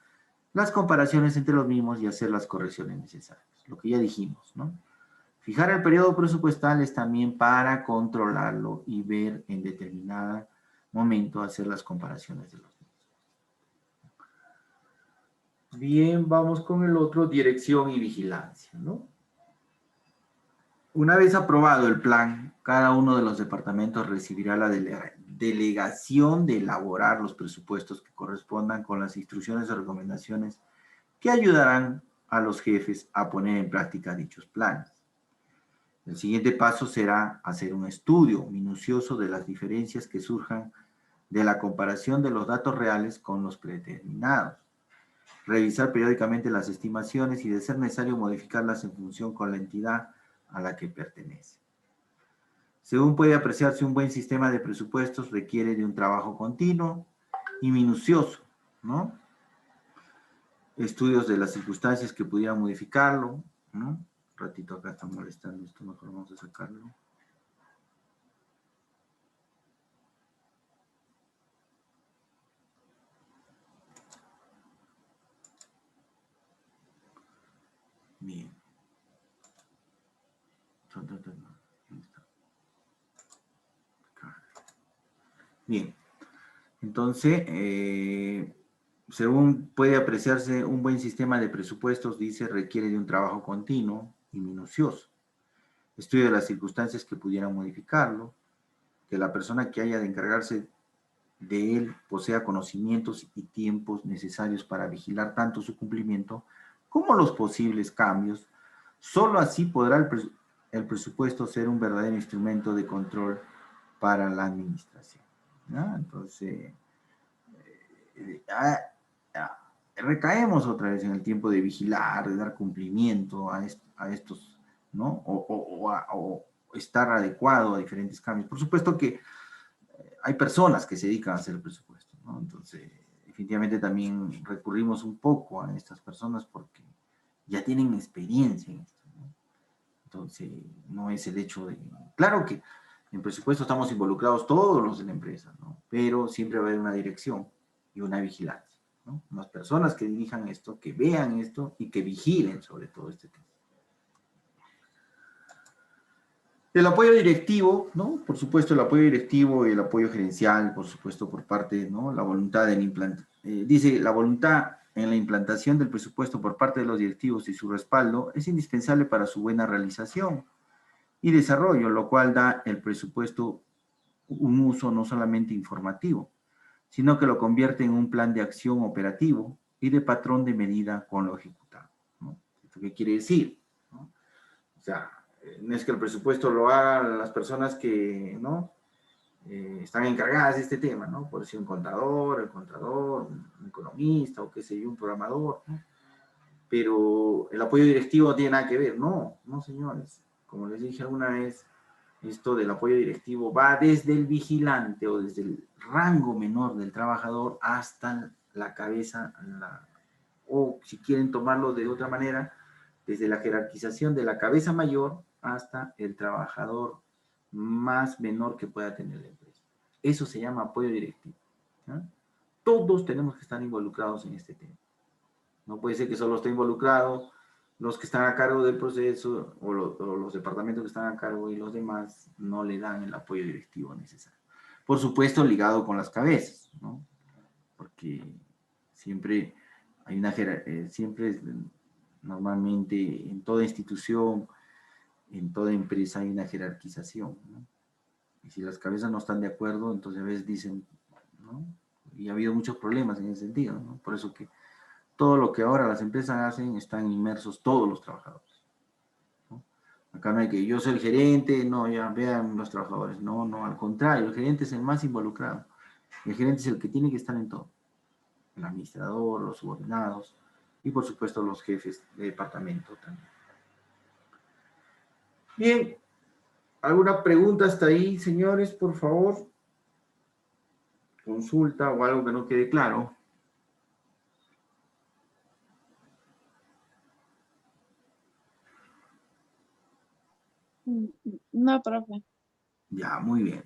las comparaciones entre los mismos y hacer las correcciones necesarias. Lo que ya dijimos, ¿no? Fijar el periodo presupuestal es también para controlarlo y ver en determinado momento hacer las comparaciones de los mismos. Bien, vamos con el otro, dirección y vigilancia, ¿no? Una vez aprobado el plan, cada uno de los departamentos recibirá la delegación de elaborar los presupuestos que correspondan con las instrucciones o recomendaciones que ayudarán a los jefes a poner en práctica dichos planes. El siguiente paso será hacer un estudio minucioso de las diferencias que surjan de la comparación de los datos reales con los predeterminados. Revisar periódicamente las estimaciones y, de ser necesario, modificarlas en función con la entidad a la que pertenece. Según puede apreciarse, un buen sistema de presupuestos requiere de un trabajo continuo y minucioso, ¿no? Estudios de las circunstancias que pudieran modificarlo, ¿no? Un ratito acá está molestando esto, mejor vamos a sacarlo. Bien. Bien. Entonces, según puede apreciarse, un buen sistema de presupuestos, dice, requiere de un trabajo continuo y minucioso. Estudio de las circunstancias que pudieran modificarlo, que la persona que haya de encargarse de él posea conocimientos y tiempos necesarios para vigilar tanto su cumplimiento como los posibles cambios. Solo así podrá el presupuesto ser un verdadero instrumento de control para la administración, ¿no? Entonces, recaemos otra vez en el tiempo de vigilar, de dar cumplimiento a estos, ¿no? O estar adecuado a diferentes cambios. Por supuesto que hay personas que se dedican a hacer el presupuesto, ¿no? Entonces, definitivamente también recurrimos un poco a estas personas porque ya tienen experiencia en esto, ¿no? Entonces, no es el hecho de... Claro que en presupuesto estamos involucrados todos los de la empresa, ¿no? Pero siempre va a haber una dirección y una vigilancia, ¿no? Las personas que dirijan esto, que vean esto y que vigilen sobre todo este tema. El apoyo directivo, ¿no? Por supuesto, el apoyo directivo y el apoyo gerencial, por supuesto, por parte, ¿no? La voluntad del implante. Dice, la voluntad en la implantación del presupuesto por parte de los directivos y su respaldo es indispensable para su buena realización y desarrollo, lo cual da el presupuesto un uso no solamente informativo, sino que lo convierte en un plan de acción operativo y de patrón de medida con lo ejecutado, ¿no? ¿Esto qué quiere decir? ¿No? O sea, no es que el presupuesto lo hagan las personas que, ¿no? Están encargadas de este tema, ¿no? Por decir un contador, el contador, un economista o qué sé yo, un programador, ¿no? Pero el apoyo directivo no tiene nada que ver, no, no señores. Como les dije alguna vez, esto del apoyo directivo va desde el vigilante o desde el rango menor del trabajador hasta la cabeza, o si quieren tomarlo de otra manera, desde la jerarquización de la cabeza mayor hasta el trabajador más menor que pueda tener la empresa. Eso se llama apoyo directivo, ¿no? Todos tenemos que estar involucrados en este tema. No puede ser que solo esté involucrado los que están a cargo del proceso o los departamentos que están a cargo y los demás no le dan el apoyo directivo necesario. Por supuesto, ligado con las cabezas, ¿no? Porque siempre hay una siempre normalmente en toda institución, en toda empresa hay una jerarquización, ¿no? Y si las cabezas no están de acuerdo, entonces a veces dicen, ¿no? Y ha habido muchos problemas en ese sentido, ¿no? Por eso que todo lo que ahora las empresas hacen están inmersos todos los trabajadores, ¿no? Acá no hay que yo soy el gerente, no, ya vean los trabajadores, no, no, al contrario, el gerente es el más involucrado. El gerente es el que tiene que estar en todo. El administrador, los subordinados y por supuesto los jefes de departamento también. Bien, ¿alguna pregunta hasta ahí, señores, por favor? Consulta o algo que no quede claro. No, profe. Ya, muy bien.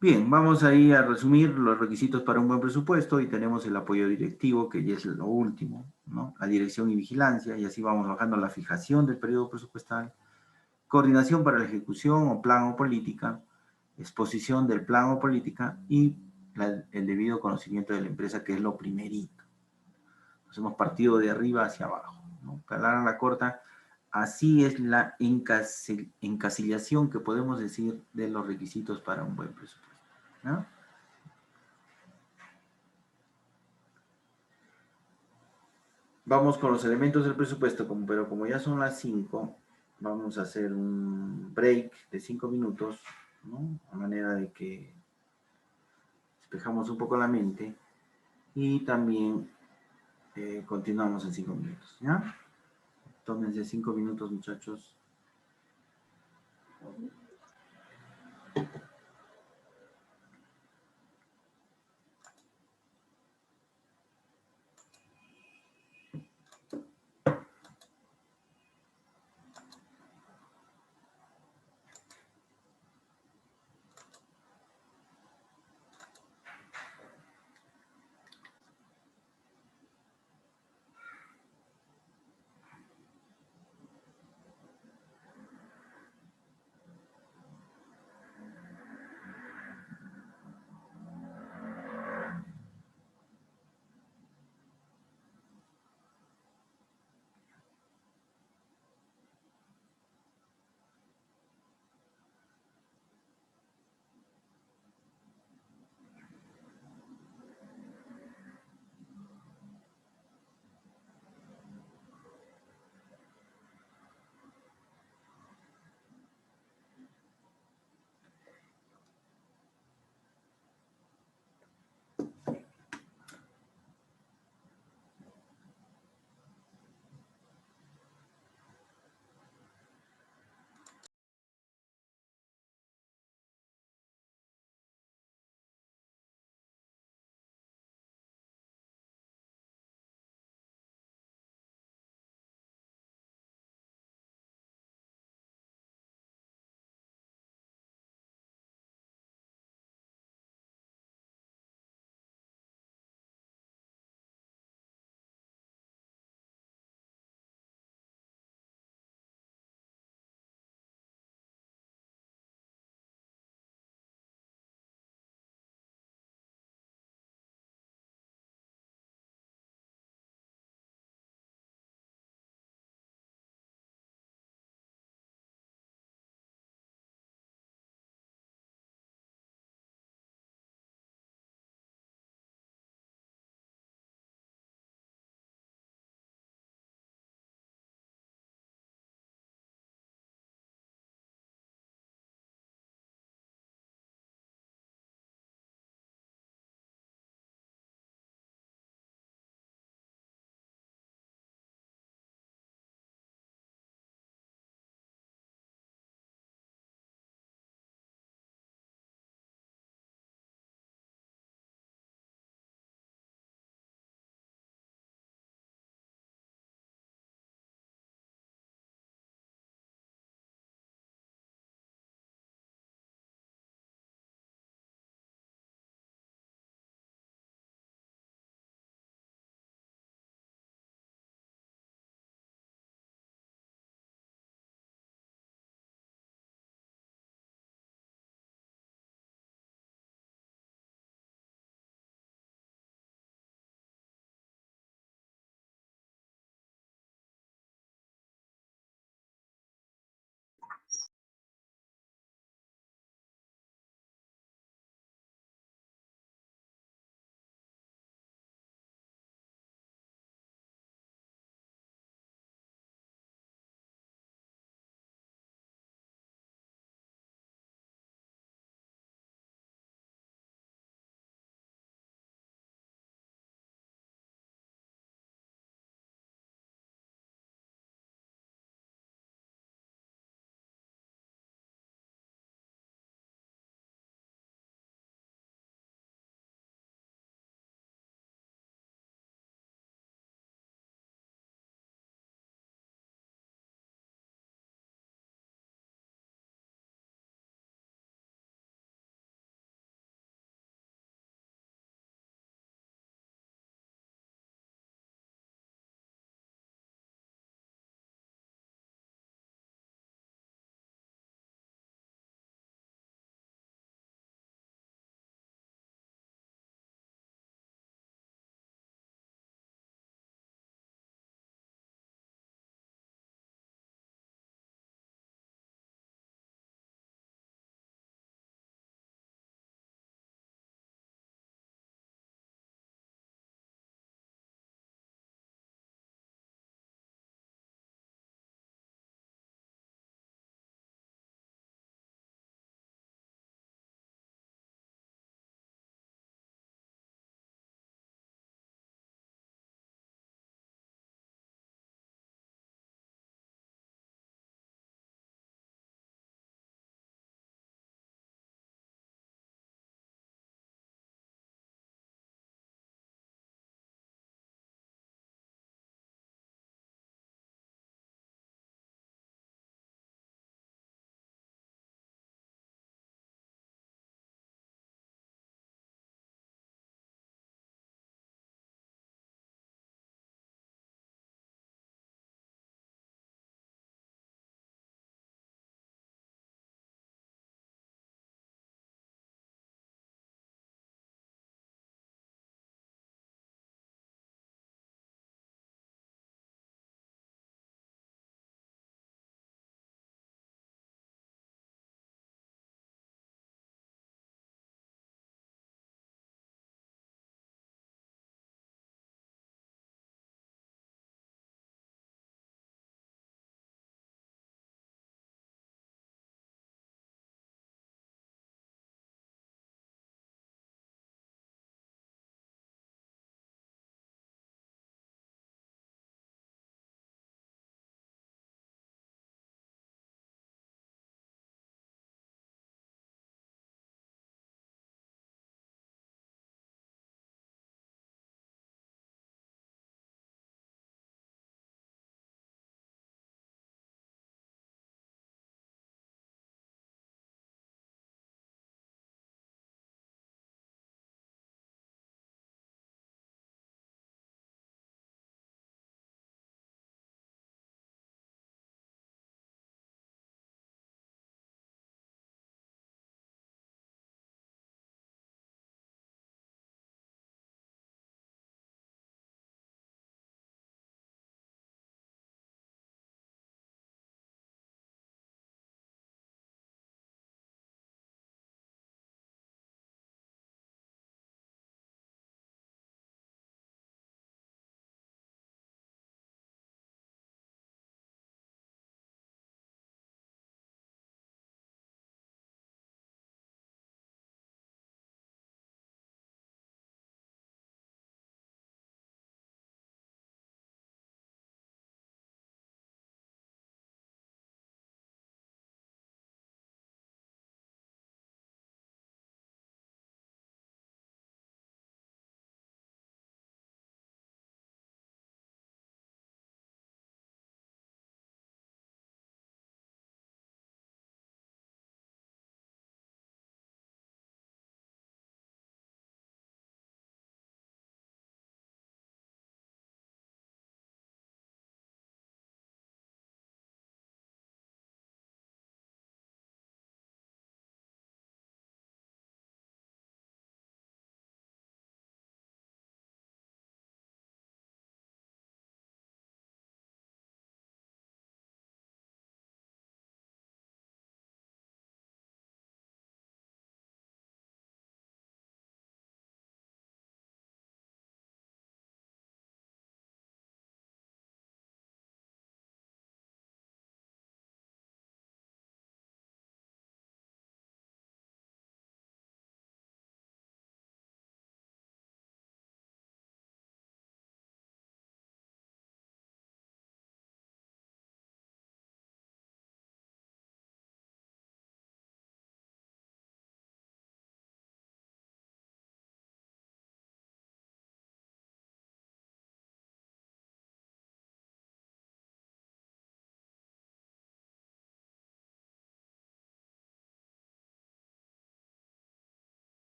Bien, vamos ahí a resumir los requisitos para un buen presupuesto y tenemos el apoyo directivo, que ya es lo último, ¿no? La dirección y vigilancia, y así vamos bajando la fijación del periodo presupuestal, coordinación para la ejecución o plan o política, exposición del plan o política y el debido conocimiento de la empresa, que es lo primerito. Nos hemos partido de arriba hacia abajo, ¿no? Para la corta, así es la encasillación que podemos decir de los requisitos para un buen presupuesto, ¿no? Vamos con los elementos del presupuesto, pero como ya son las 5, vamos a hacer un break de 5 minutos, ¿no? A manera de que despejamos un poco la mente y también continuamos en 5 minutos, ¿ya? Tómense 5 minutos, muchachos.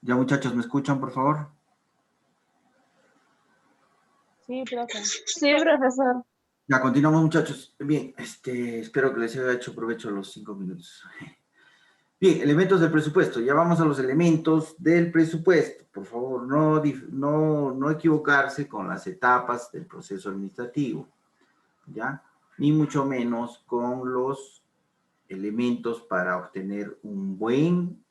Ya, muchachos, ¿me escuchan, por favor? Sí, profe. Sí, profesor. Ya, continuamos, muchachos. Bien, espero que les haya hecho provecho los 5 minutos. Bien, elementos del presupuesto. Ya vamos a los elementos del presupuesto. Por favor, no equivocarse con las etapas del proceso administrativo, ¿ya? Ni mucho menos con los elementos para obtener un buen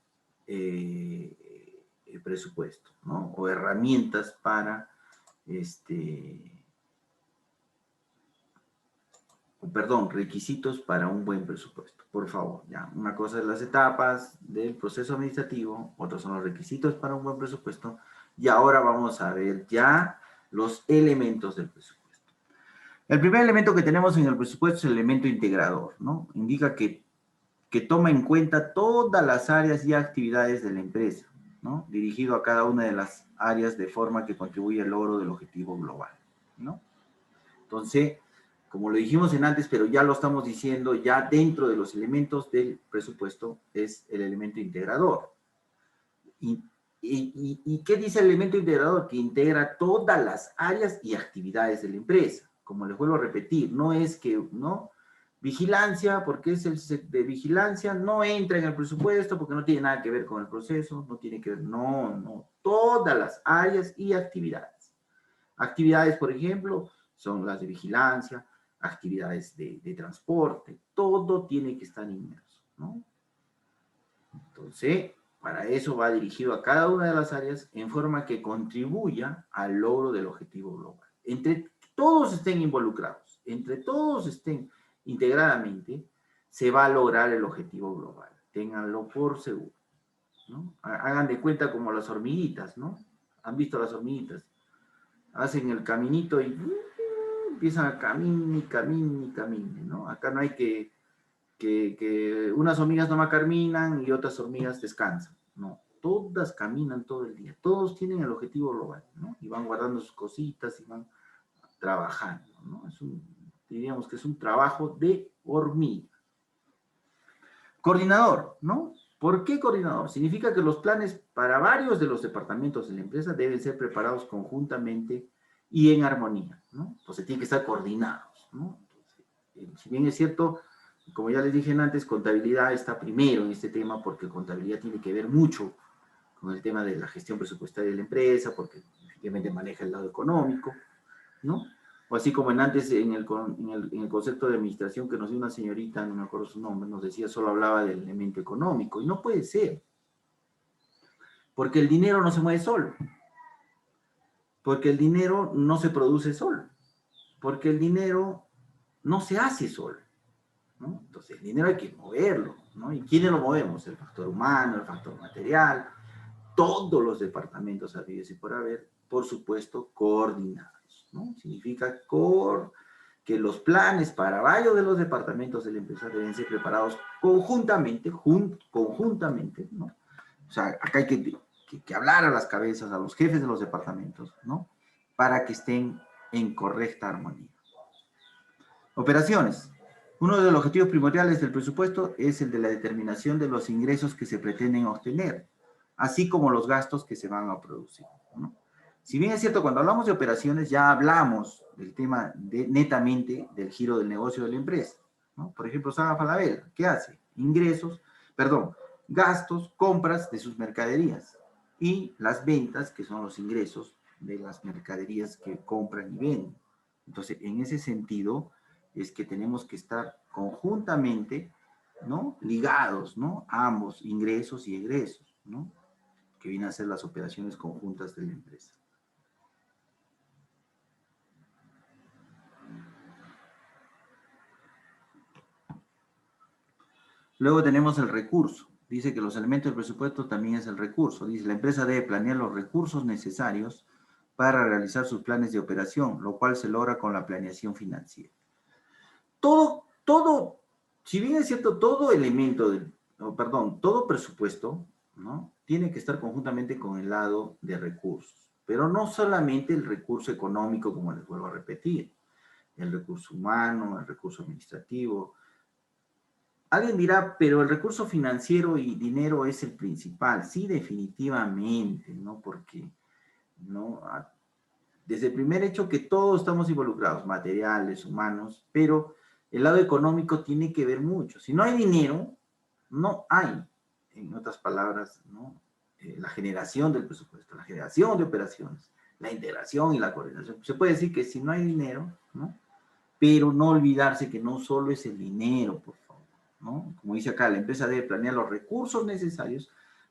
presupuesto, ¿no? O herramientas para, requisitos para un buen presupuesto. Por favor, ya. Una cosa es las etapas del proceso administrativo, otros son los requisitos para un buen presupuesto, y ahora vamos a ver ya los elementos del presupuesto. El primer elemento que tenemos en el presupuesto es el elemento integrador, ¿no? Indica que toma en cuenta todas las áreas y actividades de la empresa, ¿no? Dirigido a cada una de las áreas de forma que contribuya al logro del objetivo global, ¿no? Entonces, como lo dijimos en antes, pero ya lo estamos diciendo, ya dentro de los elementos del presupuesto es el elemento integrador. ¿Y qué dice el elemento integrador? Que integra todas las áreas y actividades de la empresa. Como les vuelvo a repetir, no es que, ¿no? Vigilancia, porque es el de vigilancia, no entra en el presupuesto porque no tiene nada que ver con el proceso, no tiene que ver, no. Todas las áreas y actividades. Actividades, por ejemplo, son las de vigilancia, actividades de transporte, todo tiene que estar inmerso, ¿no? Entonces, para eso va dirigido a cada una de las áreas en forma que contribuya al logro del objetivo global. Entre todos estén involucrados, entre todos estén integradamente, se va a lograr el objetivo global. Ténganlo por seguro, ¿no? Hagan de cuenta como las hormiguitas, ¿no? ¿Han visto las hormiguitas? Hacen el caminito y empiezan a caminar, ¿no? Acá no hay que unas hormigas nomás caminan y otras hormigas descansan. No, todas caminan todo el día. Todos tienen el objetivo global, ¿no? Y van guardando sus cositas y van trabajando, ¿no? Diríamos que es un trabajo de hormiga. Coordinador, ¿no? ¿Por qué coordinador? Significa que los planes para varios de los departamentos de la empresa deben ser preparados conjuntamente y en armonía, ¿no? Entonces tienen que estar coordinados, ¿no? Entonces, si bien es cierto, como ya les dije antes, contabilidad está primero en este tema porque contabilidad tiene que ver mucho con el tema de la gestión presupuestaria de la empresa, porque efectivamente maneja el lado económico, ¿no? O así como antes en el concepto de administración que nos dio una señorita, no me acuerdo su nombre, nos decía, solo hablaba del elemento económico, y no puede ser. Porque el dinero no se mueve solo. Porque el dinero no se produce solo. Porque el dinero no se hace solo, ¿no? Entonces el dinero hay que moverlo, ¿no? ¿Y quiénes lo movemos? El factor humano, el factor material, todos los departamentos habidos y por haber, por supuesto, coordinados, ¿no? Significa que los planes para varios de los departamentos de la empresa deben ser preparados conjuntamente, ¿no? O sea, acá hay que hablar a las cabezas, a los jefes de los departamentos, ¿no? Para que estén en correcta armonía. Operaciones. Uno de los objetivos primordiales del presupuesto es el de la determinación de los ingresos que se pretenden obtener, así como los gastos que se van a producir, ¿no? Si bien es cierto, cuando hablamos de operaciones ya hablamos del tema netamente del giro del negocio de la empresa, ¿no? Por ejemplo, Saga Falabella, ¿qué hace? Gastos, compras de sus mercaderías y las ventas, que son los ingresos de las mercaderías que compran y venden. Entonces, en ese sentido, es que tenemos que estar conjuntamente, ¿no? Ligados, ¿no? Ambos, ingresos y egresos, ¿no? Que vienen a ser las operaciones conjuntas de la empresa. Luego tenemos el recurso. Dice que los elementos del presupuesto también es el recurso. Dice, la empresa debe planear los recursos necesarios para realizar sus planes de operación, lo cual se logra con la planeación financiera. Si bien es cierto, todo presupuesto, ¿no? Tiene que estar conjuntamente con el lado de recursos, pero no solamente el recurso económico, como les vuelvo a repetir, el recurso humano, el recurso administrativo, Alguien dirá, pero el recurso financiero y dinero es el principal. Sí, definitivamente, ¿no? Porque, ¿no? Desde el primer hecho que todos estamos involucrados, materiales, humanos, pero el lado económico tiene que ver mucho. Si no hay dinero, no hay, en otras palabras, ¿no? La generación del presupuesto, la generación de operaciones, la integración y la coordinación. Se puede decir que si no hay dinero, ¿no? Pero no olvidarse que no solo es el dinero, por favor, ¿no? Como dice acá, la empresa debe planear los recursos necesarios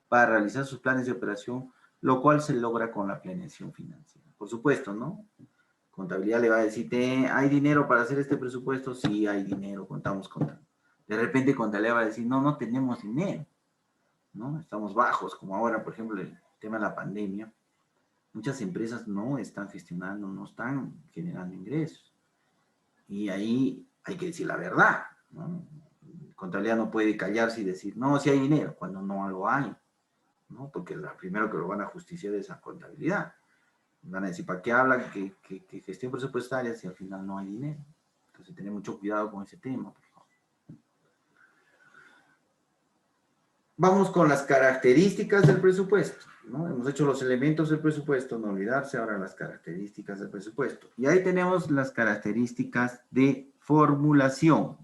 para realizar sus planes de operación, lo cual se logra con la planeación financiera. Por supuesto, ¿no? Contabilidad le va a decir, ¿hay dinero para hacer este presupuesto? Sí, hay dinero, contamos con tanto. De repente contabilidad va a decir, no, no tenemos dinero, ¿no? Estamos bajos, como ahora, por ejemplo, el tema de la pandemia. Muchas empresas no están gestionando, no están generando ingresos. Y ahí hay que decir la verdad, ¿no? Contabilidad no puede callarse y decir, no, sí hay dinero, cuando no lo hay, ¿no? Porque lo primero que lo van a justiciar es a contabilidad. Van a decir, ¿para qué hablan que gestión presupuestaria si al final no hay dinero? Entonces, tener mucho cuidado con ese tema, por favor. Vamos con las características del presupuesto, ¿no? Hemos hecho los elementos del presupuesto, no olvidarse ahora las características del presupuesto. Y ahí tenemos las características de formulación,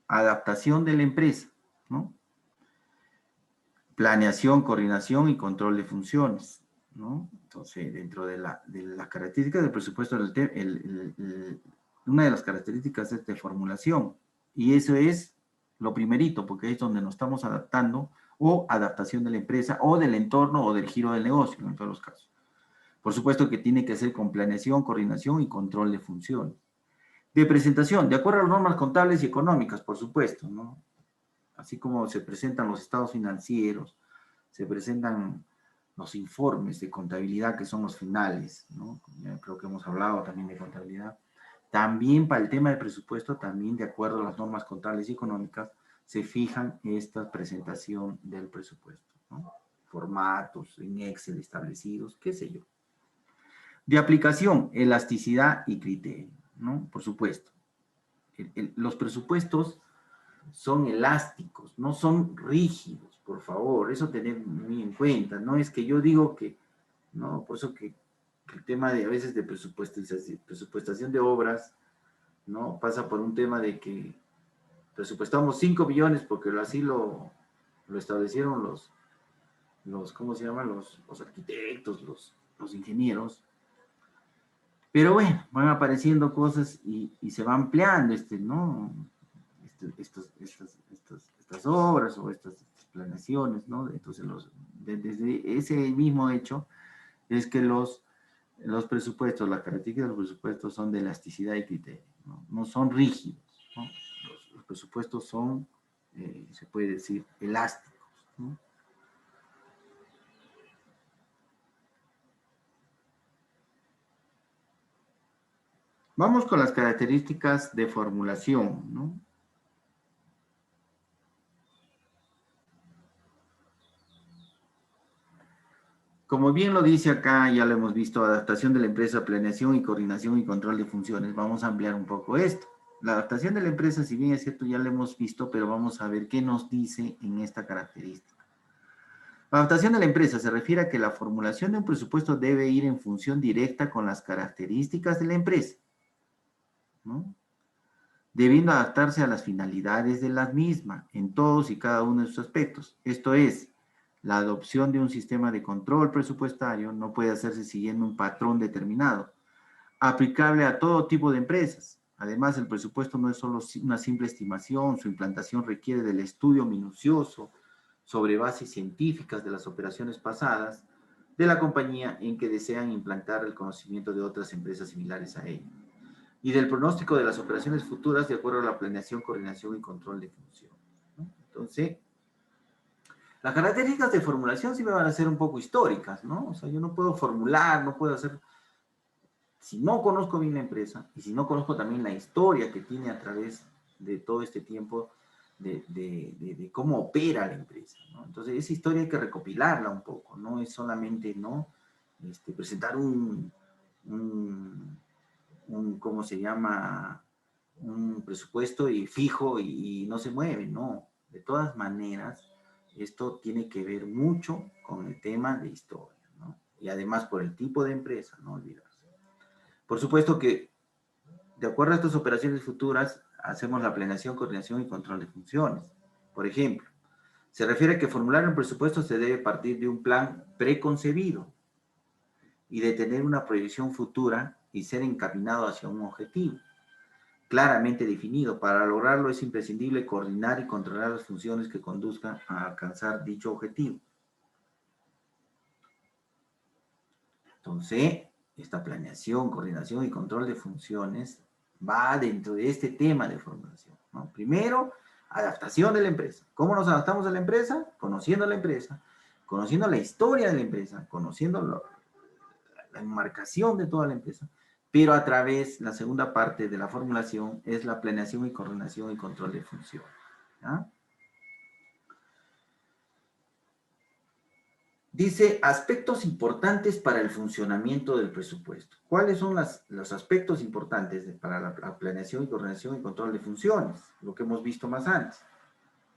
adaptación de la empresa, ¿no? Planeación, coordinación y control de funciones, ¿no? Entonces, dentro de las características del presupuesto, una de las características es de formulación. Y eso es lo primerito, porque es donde nos estamos adaptando, o adaptación de la empresa, o del entorno, o del giro del negocio, en todos los casos. Por supuesto que tiene que ser con planeación, coordinación y control de funciones. De presentación, de acuerdo a las normas contables y económicas, por supuesto, ¿no? Así como se presentan los estados financieros, se presentan los informes de contabilidad, que son los finales, ¿no? Creo que hemos hablado también de contabilidad. También para el tema del presupuesto, también de acuerdo a las normas contables y económicas, se fijan esta presentación del presupuesto, ¿no? Formatos en Excel establecidos, qué sé yo. De aplicación, elasticidad y criterio, ¿no? Por supuesto. Los presupuestos son elásticos, no son rígidos, por favor, eso tener muy en cuenta. No es que yo digo que, no, por eso que el tema de a veces de presupuestación de obras, ¿no? Pasa por un tema de que presupuestamos 5 millones porque así lo establecieron los ¿cómo se llaman? Los arquitectos, los ingenieros. Pero bueno, van apareciendo cosas y se va ampliando ¿no? Estas obras o estas planeaciones, ¿no? Entonces, desde ese mismo hecho es que los presupuestos, las características de los presupuestos son de elasticidad y criterio, ¿no? No son rígidos, ¿no? Los presupuestos son, se puede decir, elásticos, ¿no? Vamos con las características de formulación, ¿no? Como bien lo dice acá, ya lo hemos visto, adaptación de la empresa, planeación y coordinación y control de funciones. Vamos a ampliar un poco esto. La adaptación de la empresa, si bien es cierto, ya lo hemos visto, pero vamos a ver qué nos dice en esta característica. La adaptación de la empresa se refiere a que la formulación de un presupuesto debe ir en función directa con las características de la empresa, ¿no? Debiendo adaptarse a las finalidades de la misma en todos y cada uno de sus aspectos. Esto es, la adopción de un sistema de control presupuestario no puede hacerse siguiendo un patrón determinado, aplicable a todo tipo de empresas. Además, el presupuesto no es solo una simple estimación, su implantación requiere del estudio minucioso sobre bases científicas de las operaciones pasadas de la compañía en que desean implantar el conocimiento de otras empresas similares a ella, y del pronóstico de las operaciones futuras de acuerdo a la planeación, coordinación y control de funciones, ¿no? Entonces, las características de formulación sí me van a ser un poco históricas, ¿no? O sea, yo no puedo formular, no puedo hacer, si no conozco bien la empresa y si no conozco también la historia que tiene a través de todo este tiempo de cómo opera la empresa, ¿no? Entonces, esa historia hay que recopilarla un poco, no es solamente, ¿no? Presentar ¿cómo se llama? Un presupuesto y fijo y no se mueve, no. De todas maneras, esto tiene que ver mucho con el tema de historia, ¿no? Y además por el tipo de empresa, no olvidarse. Por supuesto que, de acuerdo a estas operaciones futuras, hacemos la planeación, coordinación y control de funciones. Por ejemplo, se refiere a que formular un presupuesto se debe partir de un plan preconcebido y de tener una proyección futura y ser encaminado hacia un objetivo claramente definido. Para lograrlo es imprescindible coordinar y controlar las funciones que conduzcan a alcanzar dicho objetivo. Entonces, esta planeación, coordinación y control de funciones va dentro de este tema de formulación, ¿no? Primero, adaptación de la empresa. ¿Cómo nos adaptamos a la empresa? Conociendo la empresa, conociendo la historia de la empresa, conociendo la enmarcación de toda la empresa, pero a través, la segunda parte de la formulación es la planeación y coordinación y control de funciones, ¿ya? Dice, aspectos importantes para el funcionamiento del presupuesto. ¿Cuáles son los aspectos importantes para la planeación y coordinación y control de funciones? Lo que hemos visto más antes.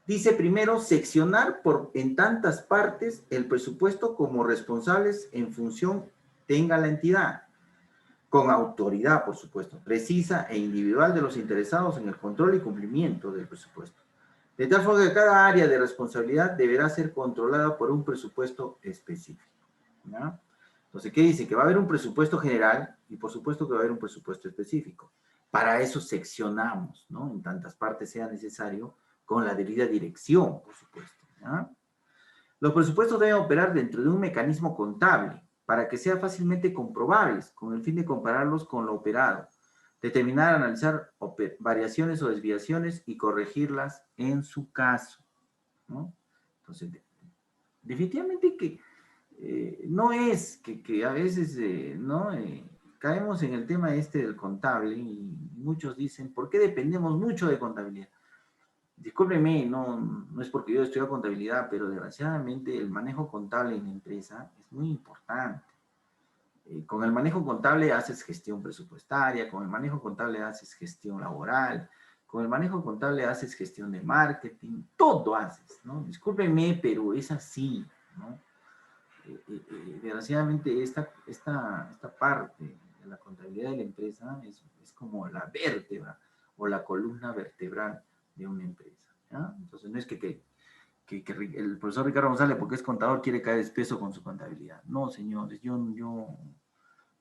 Dice primero, seccionar en tantas partes el presupuesto como responsables en función tenga la entidad, con autoridad, por supuesto, precisa e individual de los interesados en el control y cumplimiento del presupuesto. De tal forma que cada área de responsabilidad deberá ser controlada por un presupuesto específico, ¿ya? Entonces, ¿qué dice? Que va a haber un presupuesto general y por supuesto que va a haber un presupuesto específico. Para eso seccionamos, ¿no? En tantas partes sea necesario, con la debida dirección, por supuesto, ¿ya? Los presupuestos deben operar dentro de un mecanismo contable para que sean fácilmente comprobables, con el fin de compararlos con lo operado, determinar, analizar variaciones o desviaciones y corregirlas en su caso, ¿no? Entonces, definitivamente que no es que a veces, ¿no? Caemos en el tema este del contable y muchos dicen, ¿por qué dependemos mucho de contabilidad? Discúlpeme, no es porque yo estudio contabilidad, pero desgraciadamente el manejo contable en la empresa es muy importante. Con el manejo contable haces gestión presupuestaria, con el manejo contable haces gestión laboral, con el manejo contable haces gestión de marketing, todo haces, ¿no? Discúlpenme, pero es así, ¿no? Desgraciadamente esta parte de la contabilidad de la empresa es como la vértebra o la columna vertebral de una empresa, ¿ya? Entonces no es que el profesor Ricardo González, porque es contador, quiere caer espeso con su contabilidad. No, señores, yo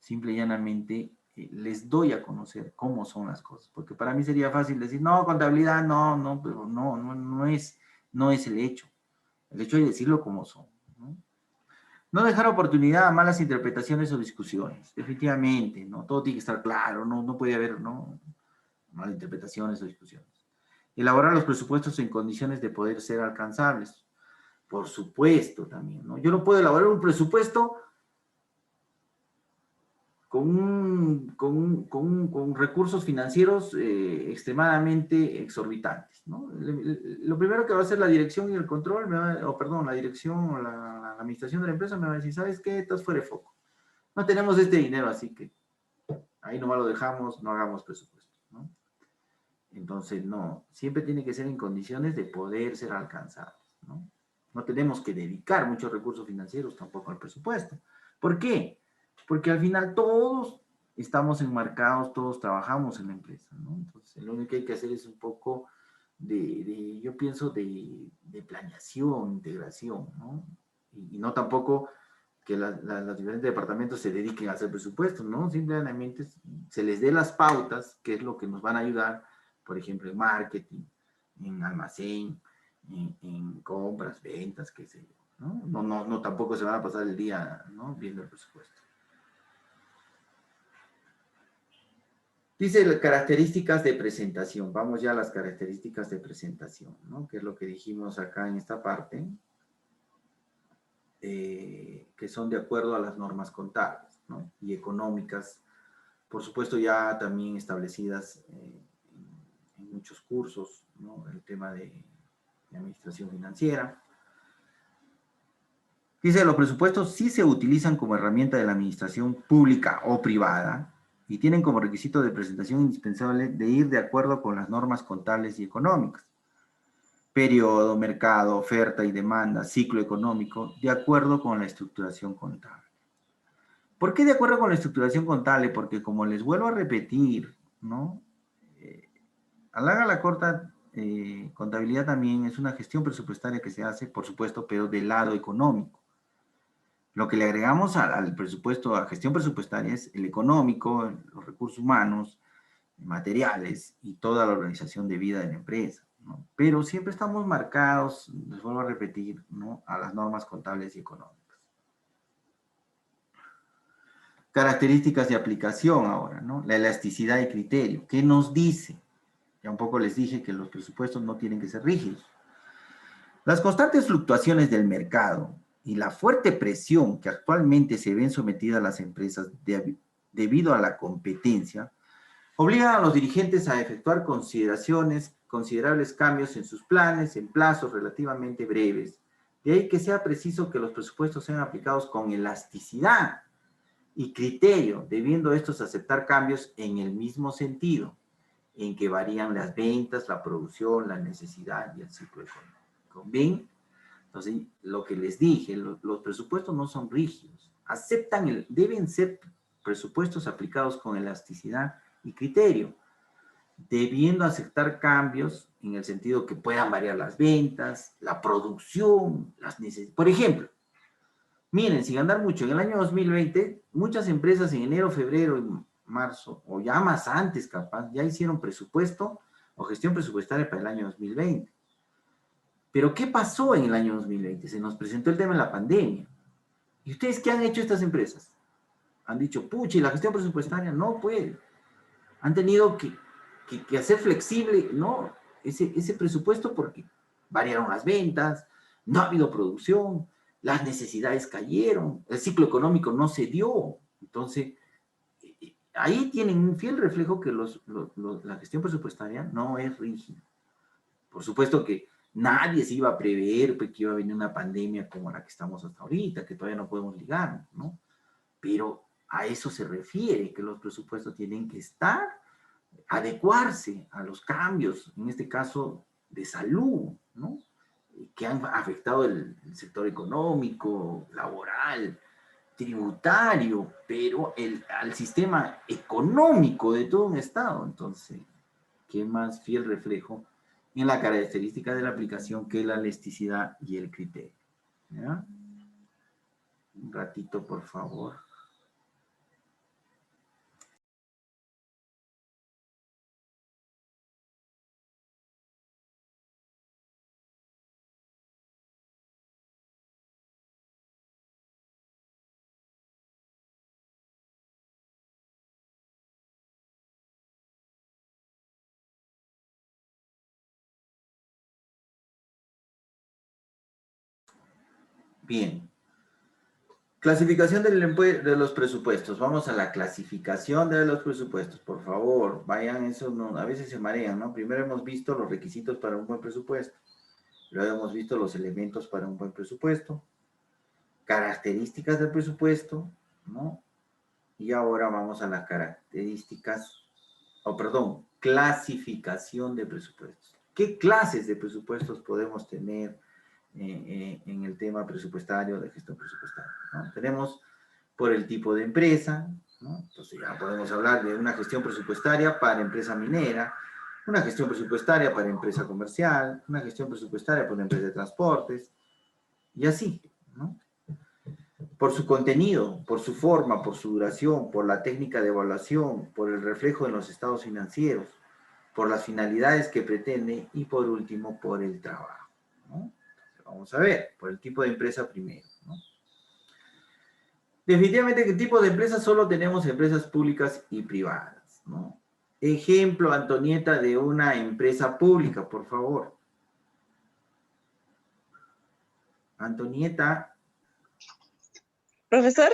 simple y llanamente les doy a conocer cómo son las cosas, porque para mí sería fácil decir, no, contabilidad, no, pero no es el hecho. El hecho es decirlo como son, ¿no? No dejar oportunidad a malas interpretaciones o discusiones, definitivamente, ¿no? Todo tiene que estar claro, no puede haber, ¿no?, malas interpretaciones o discusiones. Elaborar los presupuestos en condiciones de poder ser alcanzables. Por supuesto también, ¿no? Yo no puedo elaborar un presupuesto con recursos financieros extremadamente exorbitantes, ¿no? Lo primero que va a hacer la dirección y el control, la dirección o la administración de la empresa me va a decir, ¿sabes qué? Estás fuera de foco. No tenemos este dinero, así que ahí nomás lo dejamos, no hagamos presupuestos, ¿no? Entonces, no, siempre tiene que ser en condiciones de poder ser alcanzables, ¿no? No tenemos que dedicar muchos recursos financieros tampoco al presupuesto. ¿Por qué? Porque al final todos estamos enmarcados, todos trabajamos en la empresa, ¿no? Entonces, lo único que hay que hacer es un poco yo pienso, de planeación, integración, ¿no? Y no tampoco que los diferentes departamentos se dediquen a hacer presupuestos, ¿no? Simplemente se les dé las pautas, que es lo que nos van a ayudar, por ejemplo, en marketing, en almacén, en compras, ventas, qué sé yo, ¿no? No tampoco se van a pasar el día, ¿no?, viendo el presupuesto. Dice las características de presentación. Vamos ya a las características de presentación, ¿no?, que es lo que dijimos acá en esta parte, que son de acuerdo a las normas contables, ¿no?, y económicas, por supuesto ya también establecidas en muchos cursos, ¿no?, el tema de administración financiera. Dice, los presupuestos sí se utilizan como herramienta de la administración pública o privada y tienen como requisito de presentación indispensable de ir de acuerdo con las normas contables y económicas. periodo, mercado, oferta y demanda, ciclo económico, de acuerdo con la estructuración contable. ¿Por qué de acuerdo con la estructuración contable? Porque como les vuelvo a repetir, ¿no? A la corta, contabilidad también es una gestión presupuestaria que se hace, por supuesto, pero del lado económico. Lo que le agregamos al presupuesto, a gestión presupuestaria, es el económico, los recursos humanos, materiales y toda la organización de vida de la empresa, ¿no? Pero siempre estamos marcados, les vuelvo a repetir, ¿no? A las normas contables y económicas. Características de aplicación ahora, ¿no? La elasticidad de criterio. ¿Qué nos dice? Ya un poco les dije que los presupuestos no tienen que ser rígidos. Las constantes fluctuaciones del mercado y la fuerte presión que actualmente se ven sometidas las empresas debido a la competencia, obligan a los dirigentes a efectuar considerables cambios en sus planes en plazos relativamente breves. De ahí que sea preciso que los presupuestos sean aplicados con elasticidad y criterio, debiendo estos aceptar cambios en el mismo sentido, en que varían las ventas, la producción, la necesidad y el ciclo económico. ¿Ven? Entonces, lo que les dije, los presupuestos no son rígidos. Deben ser presupuestos aplicados con elasticidad y criterio, debiendo aceptar cambios en el sentido que puedan variar las ventas, la producción, las necesidades. Por ejemplo, miren, sin andar mucho, en el año 2020, muchas empresas en enero, febrero y marzo, o ya más antes capaz, ya hicieron presupuesto o gestión presupuestaria para el año 2020. Pero ¿qué pasó en el año 2020? Se nos presentó el tema de la pandemia. ¿Y ustedes qué han hecho estas empresas? Han dicho, pucha, ¿y la gestión presupuestaria? No puede. Han tenido que hacer flexible, ¿no? Ese presupuesto porque variaron las ventas, no ha habido producción, las necesidades cayeron, el ciclo económico no se dio. Entonces, ahí tienen un fiel reflejo que la gestión presupuestaria no es rígida. Por supuesto que nadie se iba a prever pues, que iba a venir una pandemia como la que estamos hasta ahorita, que todavía no podemos ligar, ¿no? Pero a eso se refiere, que los presupuestos tienen que adecuarse a los cambios, en este caso de salud, ¿no? Que han afectado el sector económico, laboral, tributario, pero al sistema económico de todo un Estado. Entonces, ¿qué más fiel reflejo en la característica de la aplicación que la elasticidad y el criterio? ¿Ya? Un ratito, por favor. Bien. Clasificación de los presupuestos. Vamos a la clasificación de los presupuestos. Por favor, vayan, eso no, a veces se marean, ¿no? Primero hemos visto los requisitos para un buen presupuesto. Luego hemos visto los elementos para un buen presupuesto. Características del presupuesto, ¿no? Y ahora vamos a las características, clasificación de presupuestos. ¿Qué clases de presupuestos podemos tener en el tema presupuestario, de gestión presupuestaria, ¿no? Tenemos por el tipo de empresa, ¿no? Entonces ya podemos hablar de una gestión presupuestaria para empresa minera, una gestión presupuestaria para empresa comercial, una gestión presupuestaria para una empresa de transportes, y así, ¿no? Por su contenido, por su forma, por su duración, por la técnica de evaluación, por el reflejo en los estados financieros, por las finalidades que pretende y por último, por el trabajo, ¿no? Vamos a ver, por el tipo de empresa primero, ¿no? Definitivamente, ¿qué tipo de empresas? Solo tenemos empresas públicas y privadas, ¿no? Ejemplo, Antonieta, de una empresa pública, por favor. Antonieta. Profesor.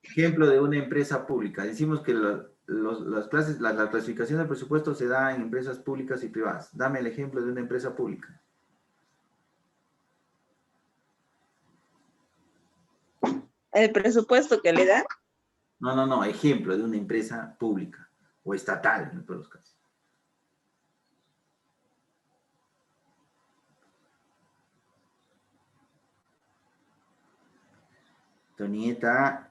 Ejemplo de una empresa pública. Decimos que la clasificación del presupuesto se da en empresas públicas y privadas. Dame el ejemplo de una empresa pública. ¿El presupuesto que le da? No, ejemplo de una empresa pública o estatal en todos los casos. Tonieta.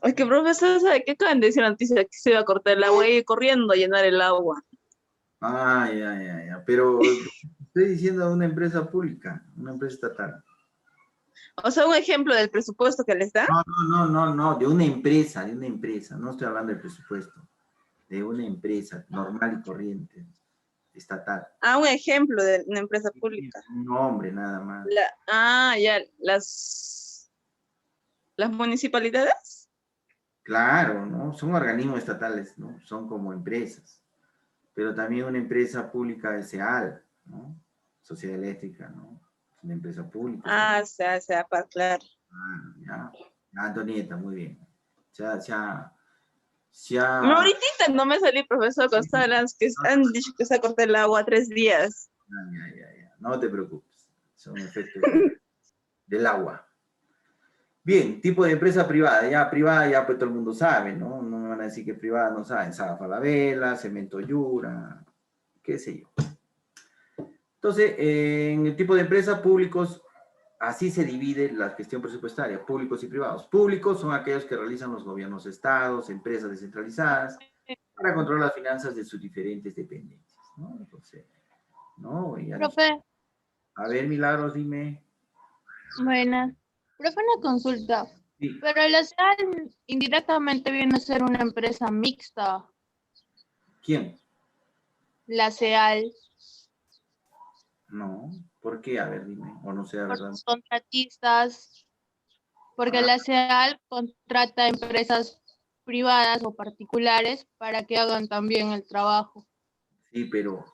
Es que, profesor, ¿sabe qué acaban de decir la noticia? Que se iba a cortar el agua y corriendo a llenar el agua. Ah, ya. Pero estoy diciendo una empresa pública, una empresa estatal. O sea, un ejemplo del presupuesto que les da. No, de una empresa. No estoy hablando del presupuesto. De una empresa normal y corriente, estatal. Ah, un ejemplo de una empresa pública. Un nombre nada más. Ya, las municipalidades. Claro, ¿no? Son organismos estatales, ¿no? Son como empresas. Pero también una empresa pública es SEAL, ¿no? Sociedad Eléctrica, ¿no? Es una empresa pública. Ah, para claro. Ya, Antonieta, muy bien. Ya. No, ahorita no me salí, profesor, con las que han dicho que se corta el agua 3 días. Ya. No te preocupes. Son efectos del agua. Bien, tipo de empresa privada. Ya pues todo el mundo sabe, ¿no? No me van a decir que privada no saben. Saga Falabella, Cemento Yura, qué sé yo. Entonces, en el tipo de empresa, públicos, así se divide la gestión presupuestaria, públicos y privados. Públicos son aquellos que realizan los gobiernos de estados, empresas descentralizadas, para controlar las finanzas de sus diferentes dependencias, ¿no? Entonces, ¿no? Profe. A ver, Milagros, dime. Buenas. Profe, una consulta. Sí. Pero la SEAL indirectamente viene a ser una empresa mixta. ¿Quién? La SEAL. No. ¿Por qué? A ver, dime. O no sé, la Por verdad. sus contratistas. Porque la SEAL contrata empresas privadas o particulares para que hagan también el trabajo. Sí, pero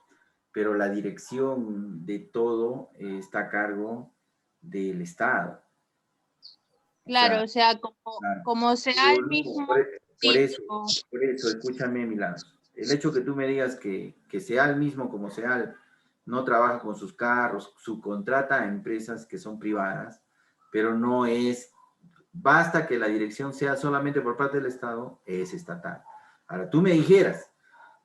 la dirección de todo está a cargo del Estado. Claro, o sea, como SEAL mismo. Por eso, escúchame, Milagros. El hecho que tú me digas que SEAL mismo, como SEAL, no trabaja con sus carros, subcontrata a empresas que son privadas, pero no es, basta que la dirección sea solamente por parte del Estado, es estatal. Ahora, tú me dijeras,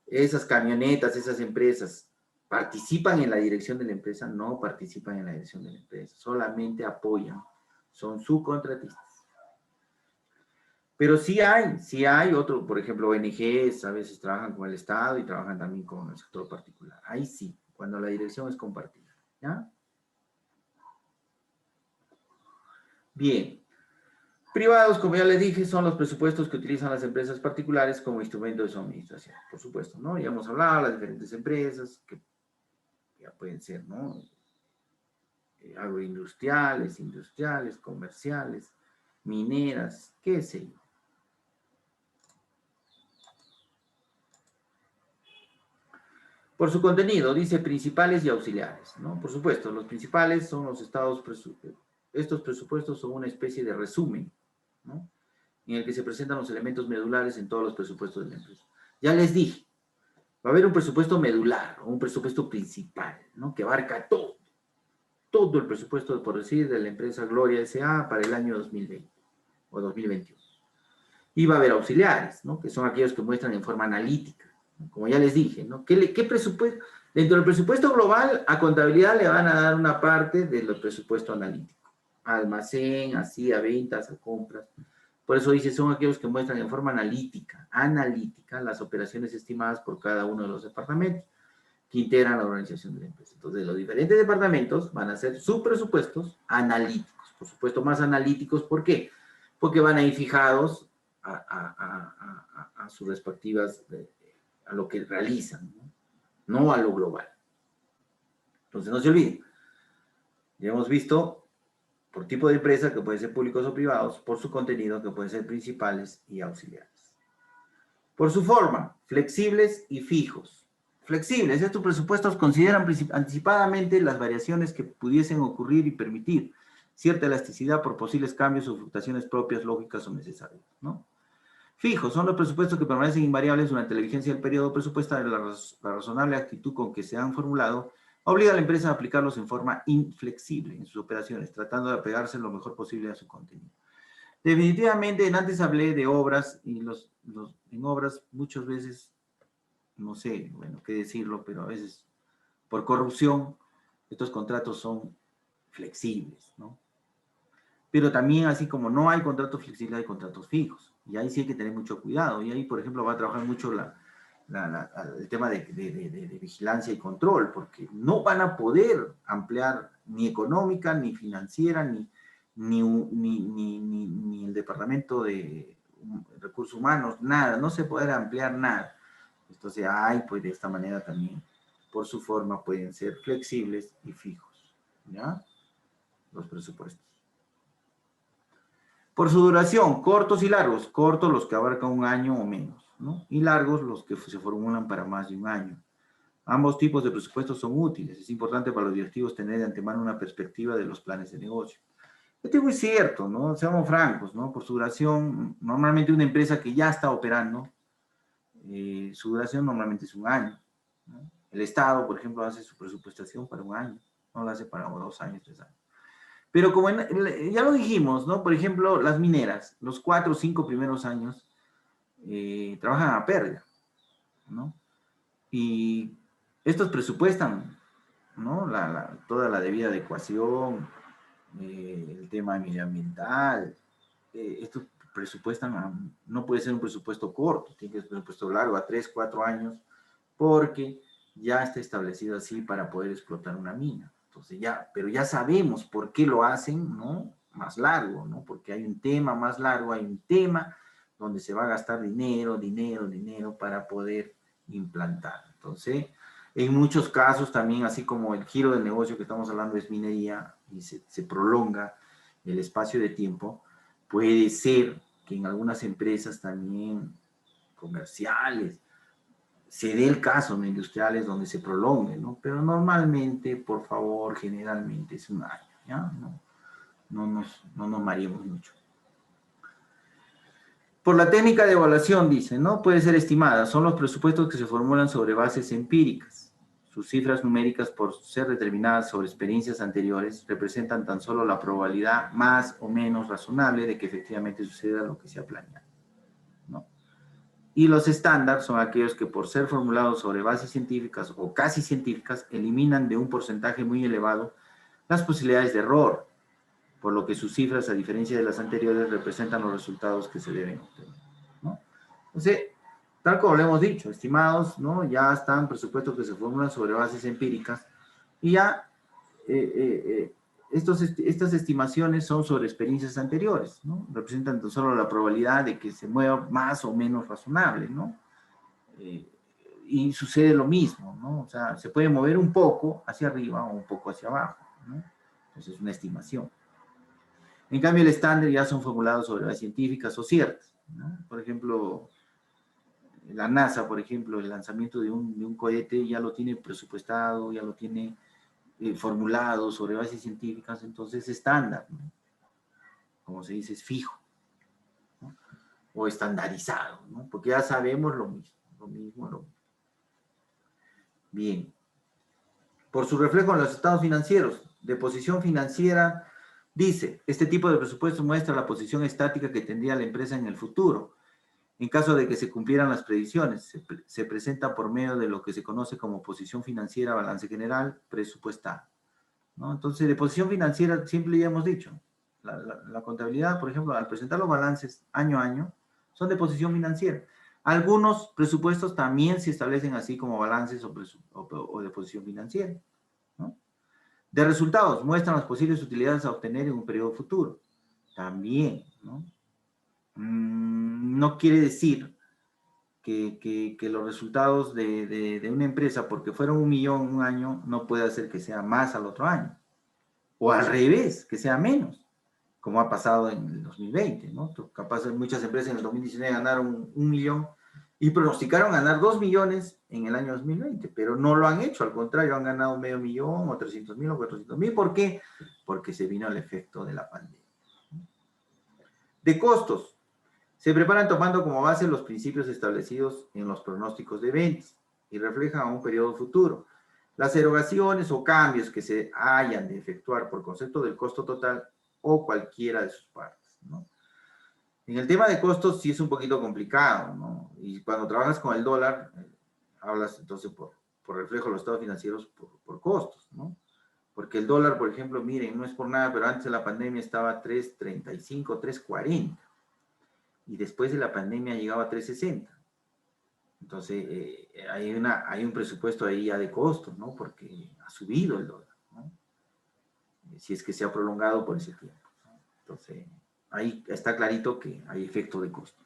esas camionetas, esas empresas, ¿participan en la dirección de la empresa? No participan en la dirección de la empresa, solamente apoyan, son subcontratistas. Pero sí hay otro, por ejemplo, ONGs a veces trabajan con el Estado y trabajan también con el sector particular. Ahí sí, cuando la dirección es compartida, ¿ya? Bien. Privados, como ya les dije, son los presupuestos que utilizan las empresas particulares como instrumento de su administración, por supuesto, ¿no? Ya hemos hablado de las diferentes empresas que ya pueden ser, ¿no? Agroindustriales, industriales, comerciales, mineras, qué sé yo. Por su contenido, dice principales y auxiliares, ¿no? Por supuesto, los principales son los estados, estos presupuestos son una especie de resumen, ¿no? En el que se presentan los elementos medulares en todos los presupuestos de la empresa. Ya les dije, va a haber un presupuesto medular, o un presupuesto principal, ¿no? Que abarca todo el presupuesto, por decir, de la empresa Gloria S.A. para el año 2020 o 2021. Y va a haber auxiliares, ¿no? Que son aquellos que muestran en forma analítica, ¿no? Como ya les dije, ¿no? ¿Qué presupuesto? Dentro del presupuesto global, a contabilidad le van a dar una parte del presupuesto analítico. A almacén, así, a ventas, a compras. Por eso dice, son aquellos que muestran en forma analítica, las operaciones estimadas por cada uno de los departamentos que integran la organización de la empresa. Entonces, los diferentes departamentos van a ser sus presupuestos analíticos. Por supuesto, más analíticos, ¿por qué? Porque van a ir fijados a sus respectivas, a lo que realizan, ¿no? A lo global. Entonces, no se olviden. Ya hemos visto por tipo de empresa, que pueden ser públicos o privados, por su contenido, que pueden ser principales y auxiliares. Por su forma, flexibles y fijos. Flexibles, estos presupuestos consideran anticipadamente las variaciones que pudiesen ocurrir y permitir cierta elasticidad por posibles cambios o fluctuaciones propias, lógicas o necesarias, ¿no? Fijos, son los presupuestos que permanecen invariables durante la vigencia del periodo presupuestario. La razonable actitud con que se han formulado obliga a la empresa a aplicarlos en forma inflexible en sus operaciones, tratando de apegarse lo mejor posible a su contenido. Definitivamente, antes hablé de obras, y en obras muchas veces, no sé, bueno, qué decirlo, pero a veces por corrupción, estos contratos son flexibles, ¿no? Pero también, así como no hay contratos flexibles, hay contratos fijos. Y ahí sí hay que tener mucho cuidado. Y ahí, por ejemplo, va a trabajar mucho el tema de vigilancia y control, porque no van a poder ampliar ni económica, ni financiera, ni el departamento de recursos humanos, nada, no se podrá ampliar nada. Entonces, pues de esta manera también, por su forma, pueden ser flexibles y fijos, ¿ya? Los presupuestos. Por su duración, cortos y largos. Cortos los que abarcan un año o menos, ¿no? Y largos los que se formulan para más de un año. Ambos tipos de presupuestos son útiles. Es importante para los directivos tener de antemano una perspectiva de los planes de negocio. Esto es muy cierto, ¿no? Seamos francos, ¿no? Por su duración, normalmente una empresa que ya está operando, su duración normalmente es un año, ¿no? El Estado, por ejemplo, hace su presupuestación para un año, no lo hace para 2 años, 3 años. Pero como ya lo dijimos, ¿no? Por ejemplo, las mineras, los 4 o 5 primeros años trabajan a pérdida, ¿no? Y estos presupuestan, ¿no? Toda la debida adecuación, el tema medioambiental, estos presupuestan, no puede ser un presupuesto corto, tiene que ser un presupuesto largo, a 3, 4 años, porque ya está establecido así para poder explotar una mina. Entonces pero ya sabemos por qué lo hacen, ¿no? Más largo, ¿no? Porque hay un tema más largo, hay un tema donde se va a gastar dinero para poder implantar. Entonces, en muchos casos también, así como el giro del negocio que estamos hablando es minería y se prolonga el espacio de tiempo, puede ser que en algunas empresas también comerciales se dé el caso, ¿no? Industriales donde se prolongue, ¿no? Pero normalmente, por favor, generalmente es un año, ¿ya? No nos mareemos mucho. Por la técnica de evaluación, dice, ¿no? Puede ser estimada. Son los presupuestos que se formulan sobre bases empíricas. Sus cifras numéricas, por ser determinadas sobre experiencias anteriores, representan tan solo la probabilidad más o menos razonable de que efectivamente suceda lo que se ha planeado, ¿no? Y los estándares son aquellos que, por ser formulados sobre bases científicas o casi científicas, eliminan de un porcentaje muy elevado las posibilidades de error, por lo que sus cifras, a diferencia de las anteriores, representan los resultados que se deben obtener, ¿no? Entonces, tal como lo hemos dicho, estimados, ¿no? Ya están presupuestos que se formulan sobre bases empíricas y ya estas estimaciones son sobre experiencias anteriores, ¿no? Representan tan solo la probabilidad de que se mueva más o menos razonable, ¿no? Y sucede lo mismo, ¿no? O sea, se puede mover un poco hacia arriba o un poco hacia abajo, ¿no? Entonces es una estimación. En cambio, el estándar ya son formulados sobre bases científicas o ciertas, ¿no? Por ejemplo, la NASA, por ejemplo, el lanzamiento de un cohete ya lo tiene presupuestado, ya lo tiene formulado sobre bases científicas, entonces es estándar, ¿no? Como se dice, es fijo, ¿no? O estandarizado, ¿no? Porque ya sabemos lo mismo. Bien. Por su reflejo en los estados financieros, de posición financiera, dice, este tipo de presupuesto muestra la posición estática que tendría la empresa en el futuro. En caso de que se cumplieran las predicciones, se presenta por medio de lo que se conoce como posición financiera, balance general, presupuestal, ¿no? Entonces, de posición financiera, siempre ya hemos dicho, la contabilidad, por ejemplo, al presentar los balances año a año, son de posición financiera. Algunos presupuestos también se establecen así como balances o de posición financiera, ¿no? De resultados, muestran las posibles utilidades a obtener en un periodo futuro. También, ¿no? No quiere decir que los resultados de una empresa, porque fueron 1 millón un año, no puede hacer que sea más al otro año. O al revés, que sea menos, como ha pasado en el 2020, ¿no? Capaz muchas empresas en el 2019 ganaron 1 millón y pronosticaron ganar 2 millones en el año 2020, pero no lo han hecho, al contrario, han ganado medio millón o 300.000 o 400.000. ¿Por qué? Porque se vino el efecto de la pandemia. De costos. Se preparan tomando como base los principios establecidos en los pronósticos de ventas y reflejan a un periodo futuro. Las erogaciones o cambios que se hayan de efectuar por concepto del costo total o cualquiera de sus partes, ¿no? En el tema de costos sí es un poquito complicado, ¿no? Y cuando trabajas con el dólar, hablas entonces por reflejo de los estados financieros por costos, ¿no? Porque el dólar, por ejemplo, miren, no es por nada, pero antes de la pandemia estaba a 3.35, 3.40. Y después de la pandemia llegaba a 3.60. Entonces, hay un presupuesto ahí ya de costos, ¿no? Porque ha subido el dólar, ¿no? Si es que se ha prolongado por ese tiempo, ¿no? Entonces, ahí está clarito que hay efecto de costo.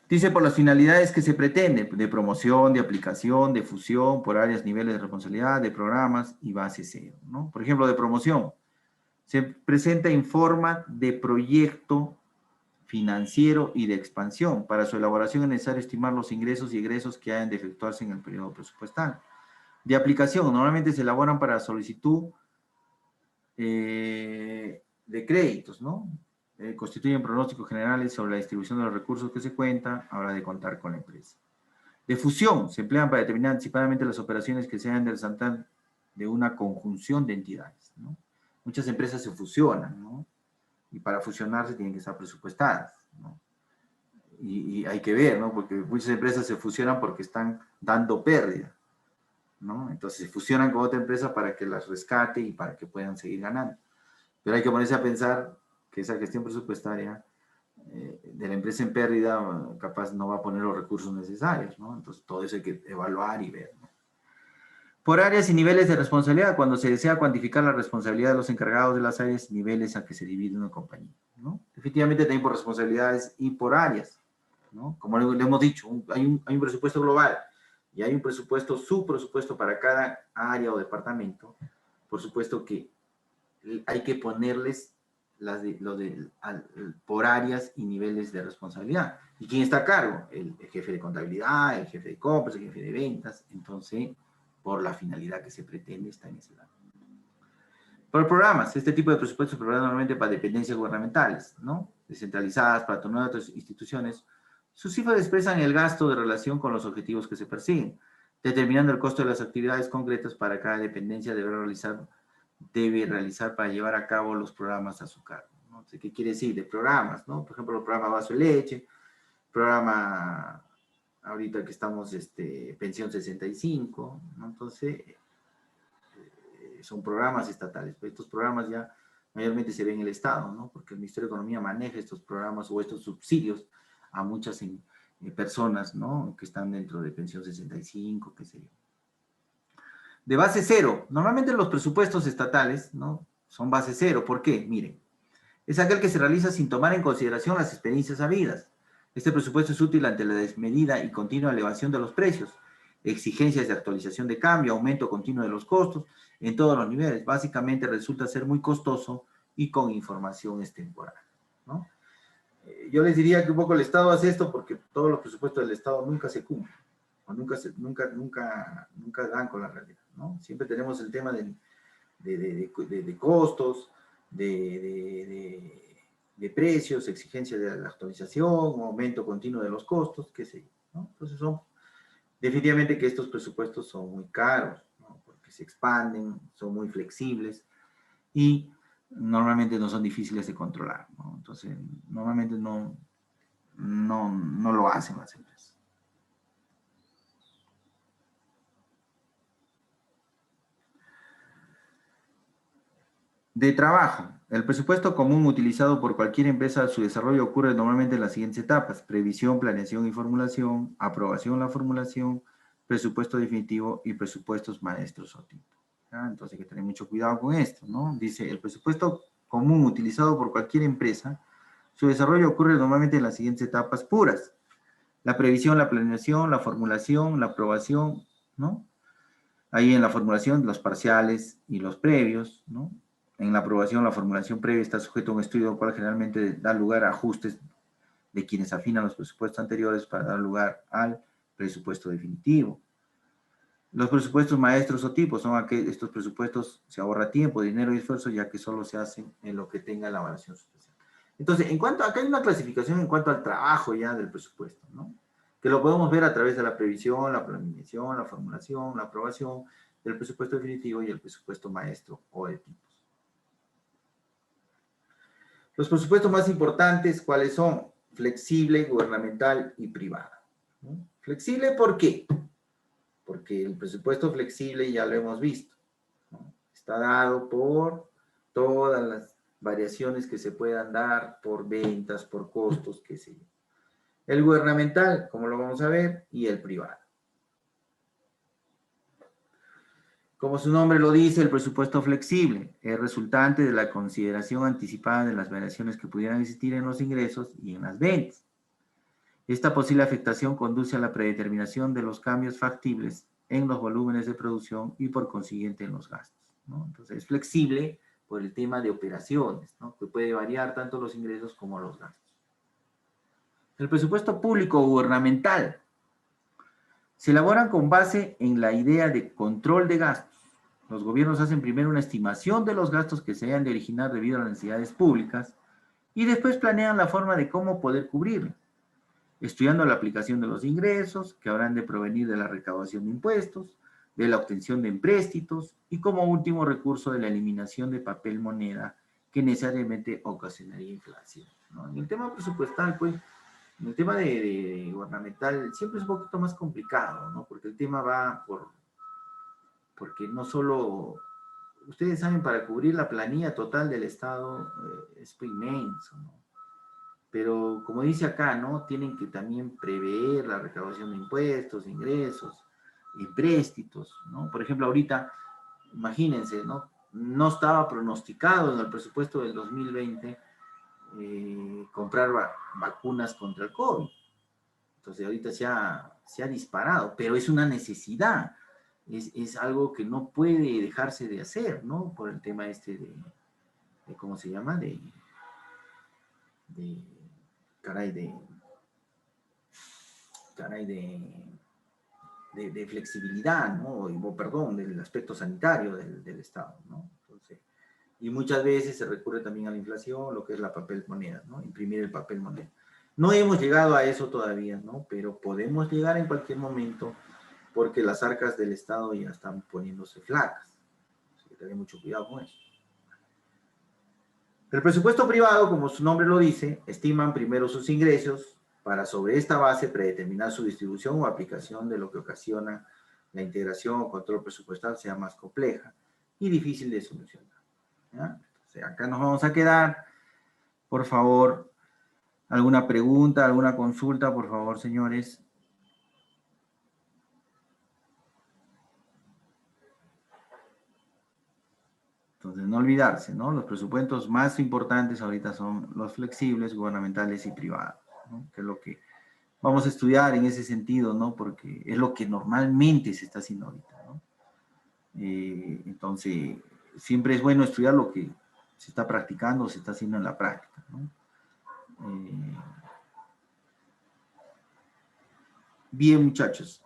Dice por las finalidades que se pretende, de promoción, de aplicación, de fusión, por áreas, niveles de responsabilidad, de programas y base cero, ¿no? Por ejemplo, de promoción. Se presenta en forma de proyecto financiero y de expansión. Para su elaboración es necesario estimar los ingresos y egresos que hayan de efectuarse en el periodo presupuestal. De aplicación, normalmente se elaboran para solicitud de créditos, ¿no? Constituyen pronósticos generales sobre la distribución de los recursos que se cuentan a la hora de contar con la empresa. De fusión, se emplean para determinar anticipadamente las operaciones que se hayan de resaltar de una conjunción de entidades, ¿no? Muchas empresas se fusionan, ¿no? Y para fusionarse tienen que estar presupuestadas, ¿no? Y hay que ver, ¿no? Porque muchas empresas se fusionan porque están dando pérdida, ¿no? Entonces se fusionan con otra empresa para que las rescate y para que puedan seguir ganando. Pero hay que ponerse a pensar que esa gestión presupuestaria de la empresa en pérdida capaz no va a poner los recursos necesarios, ¿no? Entonces todo eso hay que evaluar y ver, ¿no? Por áreas y niveles de responsabilidad, cuando se desea cuantificar la responsabilidad de los encargados de las áreas, niveles a que se divide una compañía, ¿no? Efectivamente también por responsabilidades y por áreas, ¿no? Como le hemos dicho, hay un presupuesto global y hay un presupuesto, subpresupuesto para cada área o departamento. Por supuesto que hay que ponerles por áreas y niveles de responsabilidad. ¿Y quién está a cargo? El jefe de contabilidad, el jefe de compras, el jefe de ventas. Entonces, por la finalidad que se pretende, está en ese lado. Por programas, este tipo de presupuestos se programan normalmente para dependencias gubernamentales, ¿no? Descentralizadas, para todas otras instituciones. Sus cifras expresan el gasto de relación con los objetivos que se persiguen, determinando el costo de las actividades concretas para cada dependencia debe realizar para llevar a cabo los programas a su cargo, ¿no? ¿Qué quiere decir? De programas, ¿no? Por ejemplo, el programa Vaso de Leche, programa, ahorita que estamos, Pensión 65, ¿no? Entonces, son programas estatales, pero estos programas ya mayormente se ven en el Estado, ¿no? Porque el Ministerio de Economía maneja estos programas o estos subsidios a muchas personas, ¿no? Que están dentro de Pensión 65, qué sé yo. De base cero, normalmente los presupuestos estatales, ¿no? Son base cero. ¿Por qué? Miren, es aquel que se realiza sin tomar en consideración las experiencias habidas. Este presupuesto es útil ante la desmedida y continua elevación de los precios, exigencias de actualización de cambio, aumento continuo de los costos en todos los niveles. Básicamente resulta ser muy costoso y con información extemporánea, ¿no? Yo les diría que un poco el Estado hace esto porque todos los presupuestos del Estado nunca se cumplen, o nunca dan con la realidad, ¿no? Siempre tenemos el tema de costos, de precios, exigencia de la actualización, aumento continuo de los costos, qué sé yo, ¿no? Entonces definitivamente que estos presupuestos son muy caros, ¿no? Porque se expanden, son muy flexibles y normalmente no son difíciles de controlar, ¿no? Entonces, normalmente no lo hacen las empresas. De trabajo. El presupuesto común utilizado por cualquier empresa, su desarrollo ocurre normalmente en las siguientes etapas: previsión, planeación y formulación, aprobación, la formulación, presupuesto definitivo y presupuestos maestros o tipo. Entonces hay que tener mucho cuidado con esto, ¿no? Dice, el presupuesto común utilizado por cualquier empresa, su desarrollo ocurre normalmente en las siguientes etapas puras: la previsión, la planeación, la formulación, la aprobación, ¿no? Ahí en la formulación, los parciales y los previos, ¿no? En la aprobación, la formulación previa está sujeto a un estudio, cual generalmente da lugar a ajustes de quienes afinan los presupuestos anteriores para dar lugar al presupuesto definitivo. Los presupuestos maestros o tipos son aquellos, estos presupuestos se ahorra tiempo, dinero y esfuerzo, ya que solo se hacen en lo que tenga la evaluación sustancial. Entonces, acá hay una clasificación en cuanto al trabajo ya del presupuesto, ¿no? Que lo podemos ver a través de la previsión, la planeación, la formulación, la aprobación del presupuesto definitivo y el presupuesto maestro o de tipos. Los presupuestos más importantes, ¿cuáles son? Flexible, gubernamental y privada, ¿no? Flexible, ¿por qué? Porque porque el presupuesto flexible ya lo hemos visto, ¿no? Está dado por todas las variaciones que se puedan dar por ventas, por costos, qué sé yo. El gubernamental, como lo vamos a ver, y el privado. Como su nombre lo dice, el presupuesto flexible es resultante de la consideración anticipada de las variaciones que pudieran existir en los ingresos y en las ventas. Esta posible afectación conduce a la predeterminación de los cambios factibles en los volúmenes de producción y por consiguiente en los gastos, ¿no? Entonces es flexible por el tema de operaciones, ¿no? Que puede variar tanto los ingresos como los gastos. El presupuesto público gubernamental se elaboran con base en la idea de control de gastos. Los gobiernos hacen primero una estimación de los gastos que se hayan de originar debido a las necesidades públicas y después planean la forma de cómo poder cubrirlo, estudiando la aplicación de los ingresos que habrán de provenir de la recaudación de impuestos, de la obtención de empréstitos y como último recurso de la eliminación de papel moneda que necesariamente ocasionaría inflación, ¿no? En el tema presupuestal, pues, en el tema de gubernamental siempre es un poquito más complicado, ¿no? Porque el tema va porque no solo, ustedes saben, para cubrir la planilla total del Estado es inmenso, ¿no? Pero como dice acá, ¿no? Tienen que también prever la recaudación de impuestos, ingresos, empréstitos, ¿no? Por ejemplo, ahorita, imagínense, ¿no? No estaba pronosticado en el presupuesto del 2020 comprar vacunas contra el COVID. Entonces ahorita se ha disparado, pero es una necesidad. Es algo que no puede dejarse de hacer, ¿no? Por el tema este de ¿cómo se llama? De flexibilidad, ¿no? O, perdón, del aspecto sanitario del Estado, ¿no? Entonces, y muchas veces se recurre también a la inflación, lo que es la papel moneda, ¿no? Imprimir el papel moneda. No hemos llegado a eso todavía, ¿no? Pero podemos llegar en cualquier momento porque las arcas del Estado ya están poniéndose flacas. Así que tener mucho cuidado con eso. El presupuesto privado, como su nombre lo dice, estiman primero sus ingresos para sobre esta base predeterminar su distribución o aplicación, de lo que ocasiona la integración o control presupuestal sea más compleja y difícil de solucionar, ¿ya? Entonces, acá nos vamos a quedar. Por favor, ¿alguna pregunta, alguna consulta, por favor, señores? Entonces, no olvidarse, ¿no? Los presupuestos más importantes ahorita son los flexibles, gubernamentales y privados, ¿no? Que es lo que vamos a estudiar en ese sentido, ¿no? Porque es lo que normalmente se está haciendo ahorita, ¿no? Entonces, siempre es bueno estudiar lo que se está practicando o se está haciendo en la práctica, ¿no? Bien, muchachos.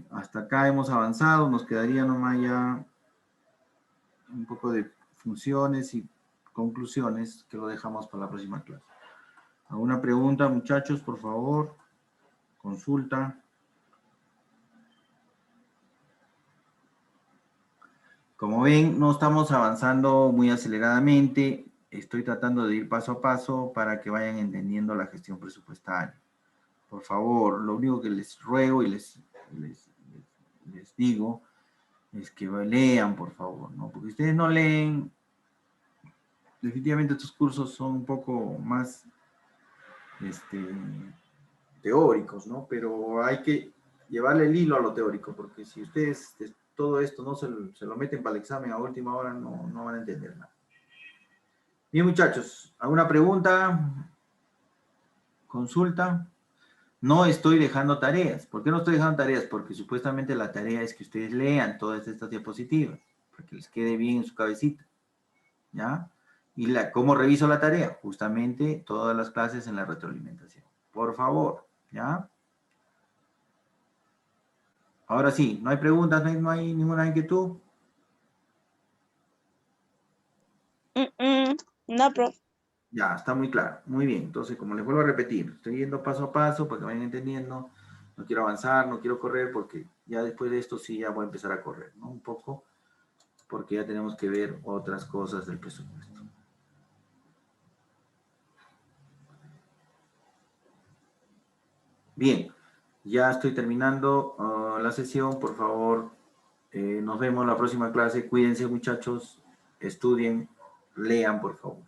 Hasta acá hemos avanzado. Nos quedaría nomás ya un poco de funciones y conclusiones que lo dejamos para la próxima clase. ¿Alguna pregunta, muchachos, por favor? Consulta. Como ven, no estamos avanzando muy aceleradamente. Estoy tratando de ir paso a paso para que vayan entendiendo la gestión presupuestaria. Por favor, lo único que les ruego y les digo es que lean, por favor, ¿no? Porque ustedes no leen, definitivamente estos cursos son un poco más teóricos, ¿no? Pero hay que llevarle el hilo a lo teórico, porque si ustedes todo esto no se lo meten para el examen a última hora, no van a entender nada. Bien, muchachos, ¿alguna pregunta? ¿Consulta? No estoy dejando tareas. ¿Por qué no estoy dejando tareas? Porque supuestamente la tarea es que ustedes lean todas estas diapositivas, para que les quede bien en su cabecita, ¿ya? ¿Y cómo reviso la tarea? Justamente todas las clases en la retroalimentación. Por favor, ¿ya? Ahora sí, ¿no hay preguntas? ¿No hay ninguna inquietud? No, profe. Ya, está muy claro. Muy bien. Entonces, como les vuelvo a repetir, estoy yendo paso a paso para que vayan entendiendo. No quiero avanzar, no quiero correr, porque ya después de esto sí ya voy a empezar a correr, ¿no? Un poco, porque ya tenemos que ver otras cosas del presupuesto. Bien, ya estoy terminando terminó la sesión. Por favor, nos vemos en la próxima clase. Cuídense, muchachos. Estudien, lean, por favor.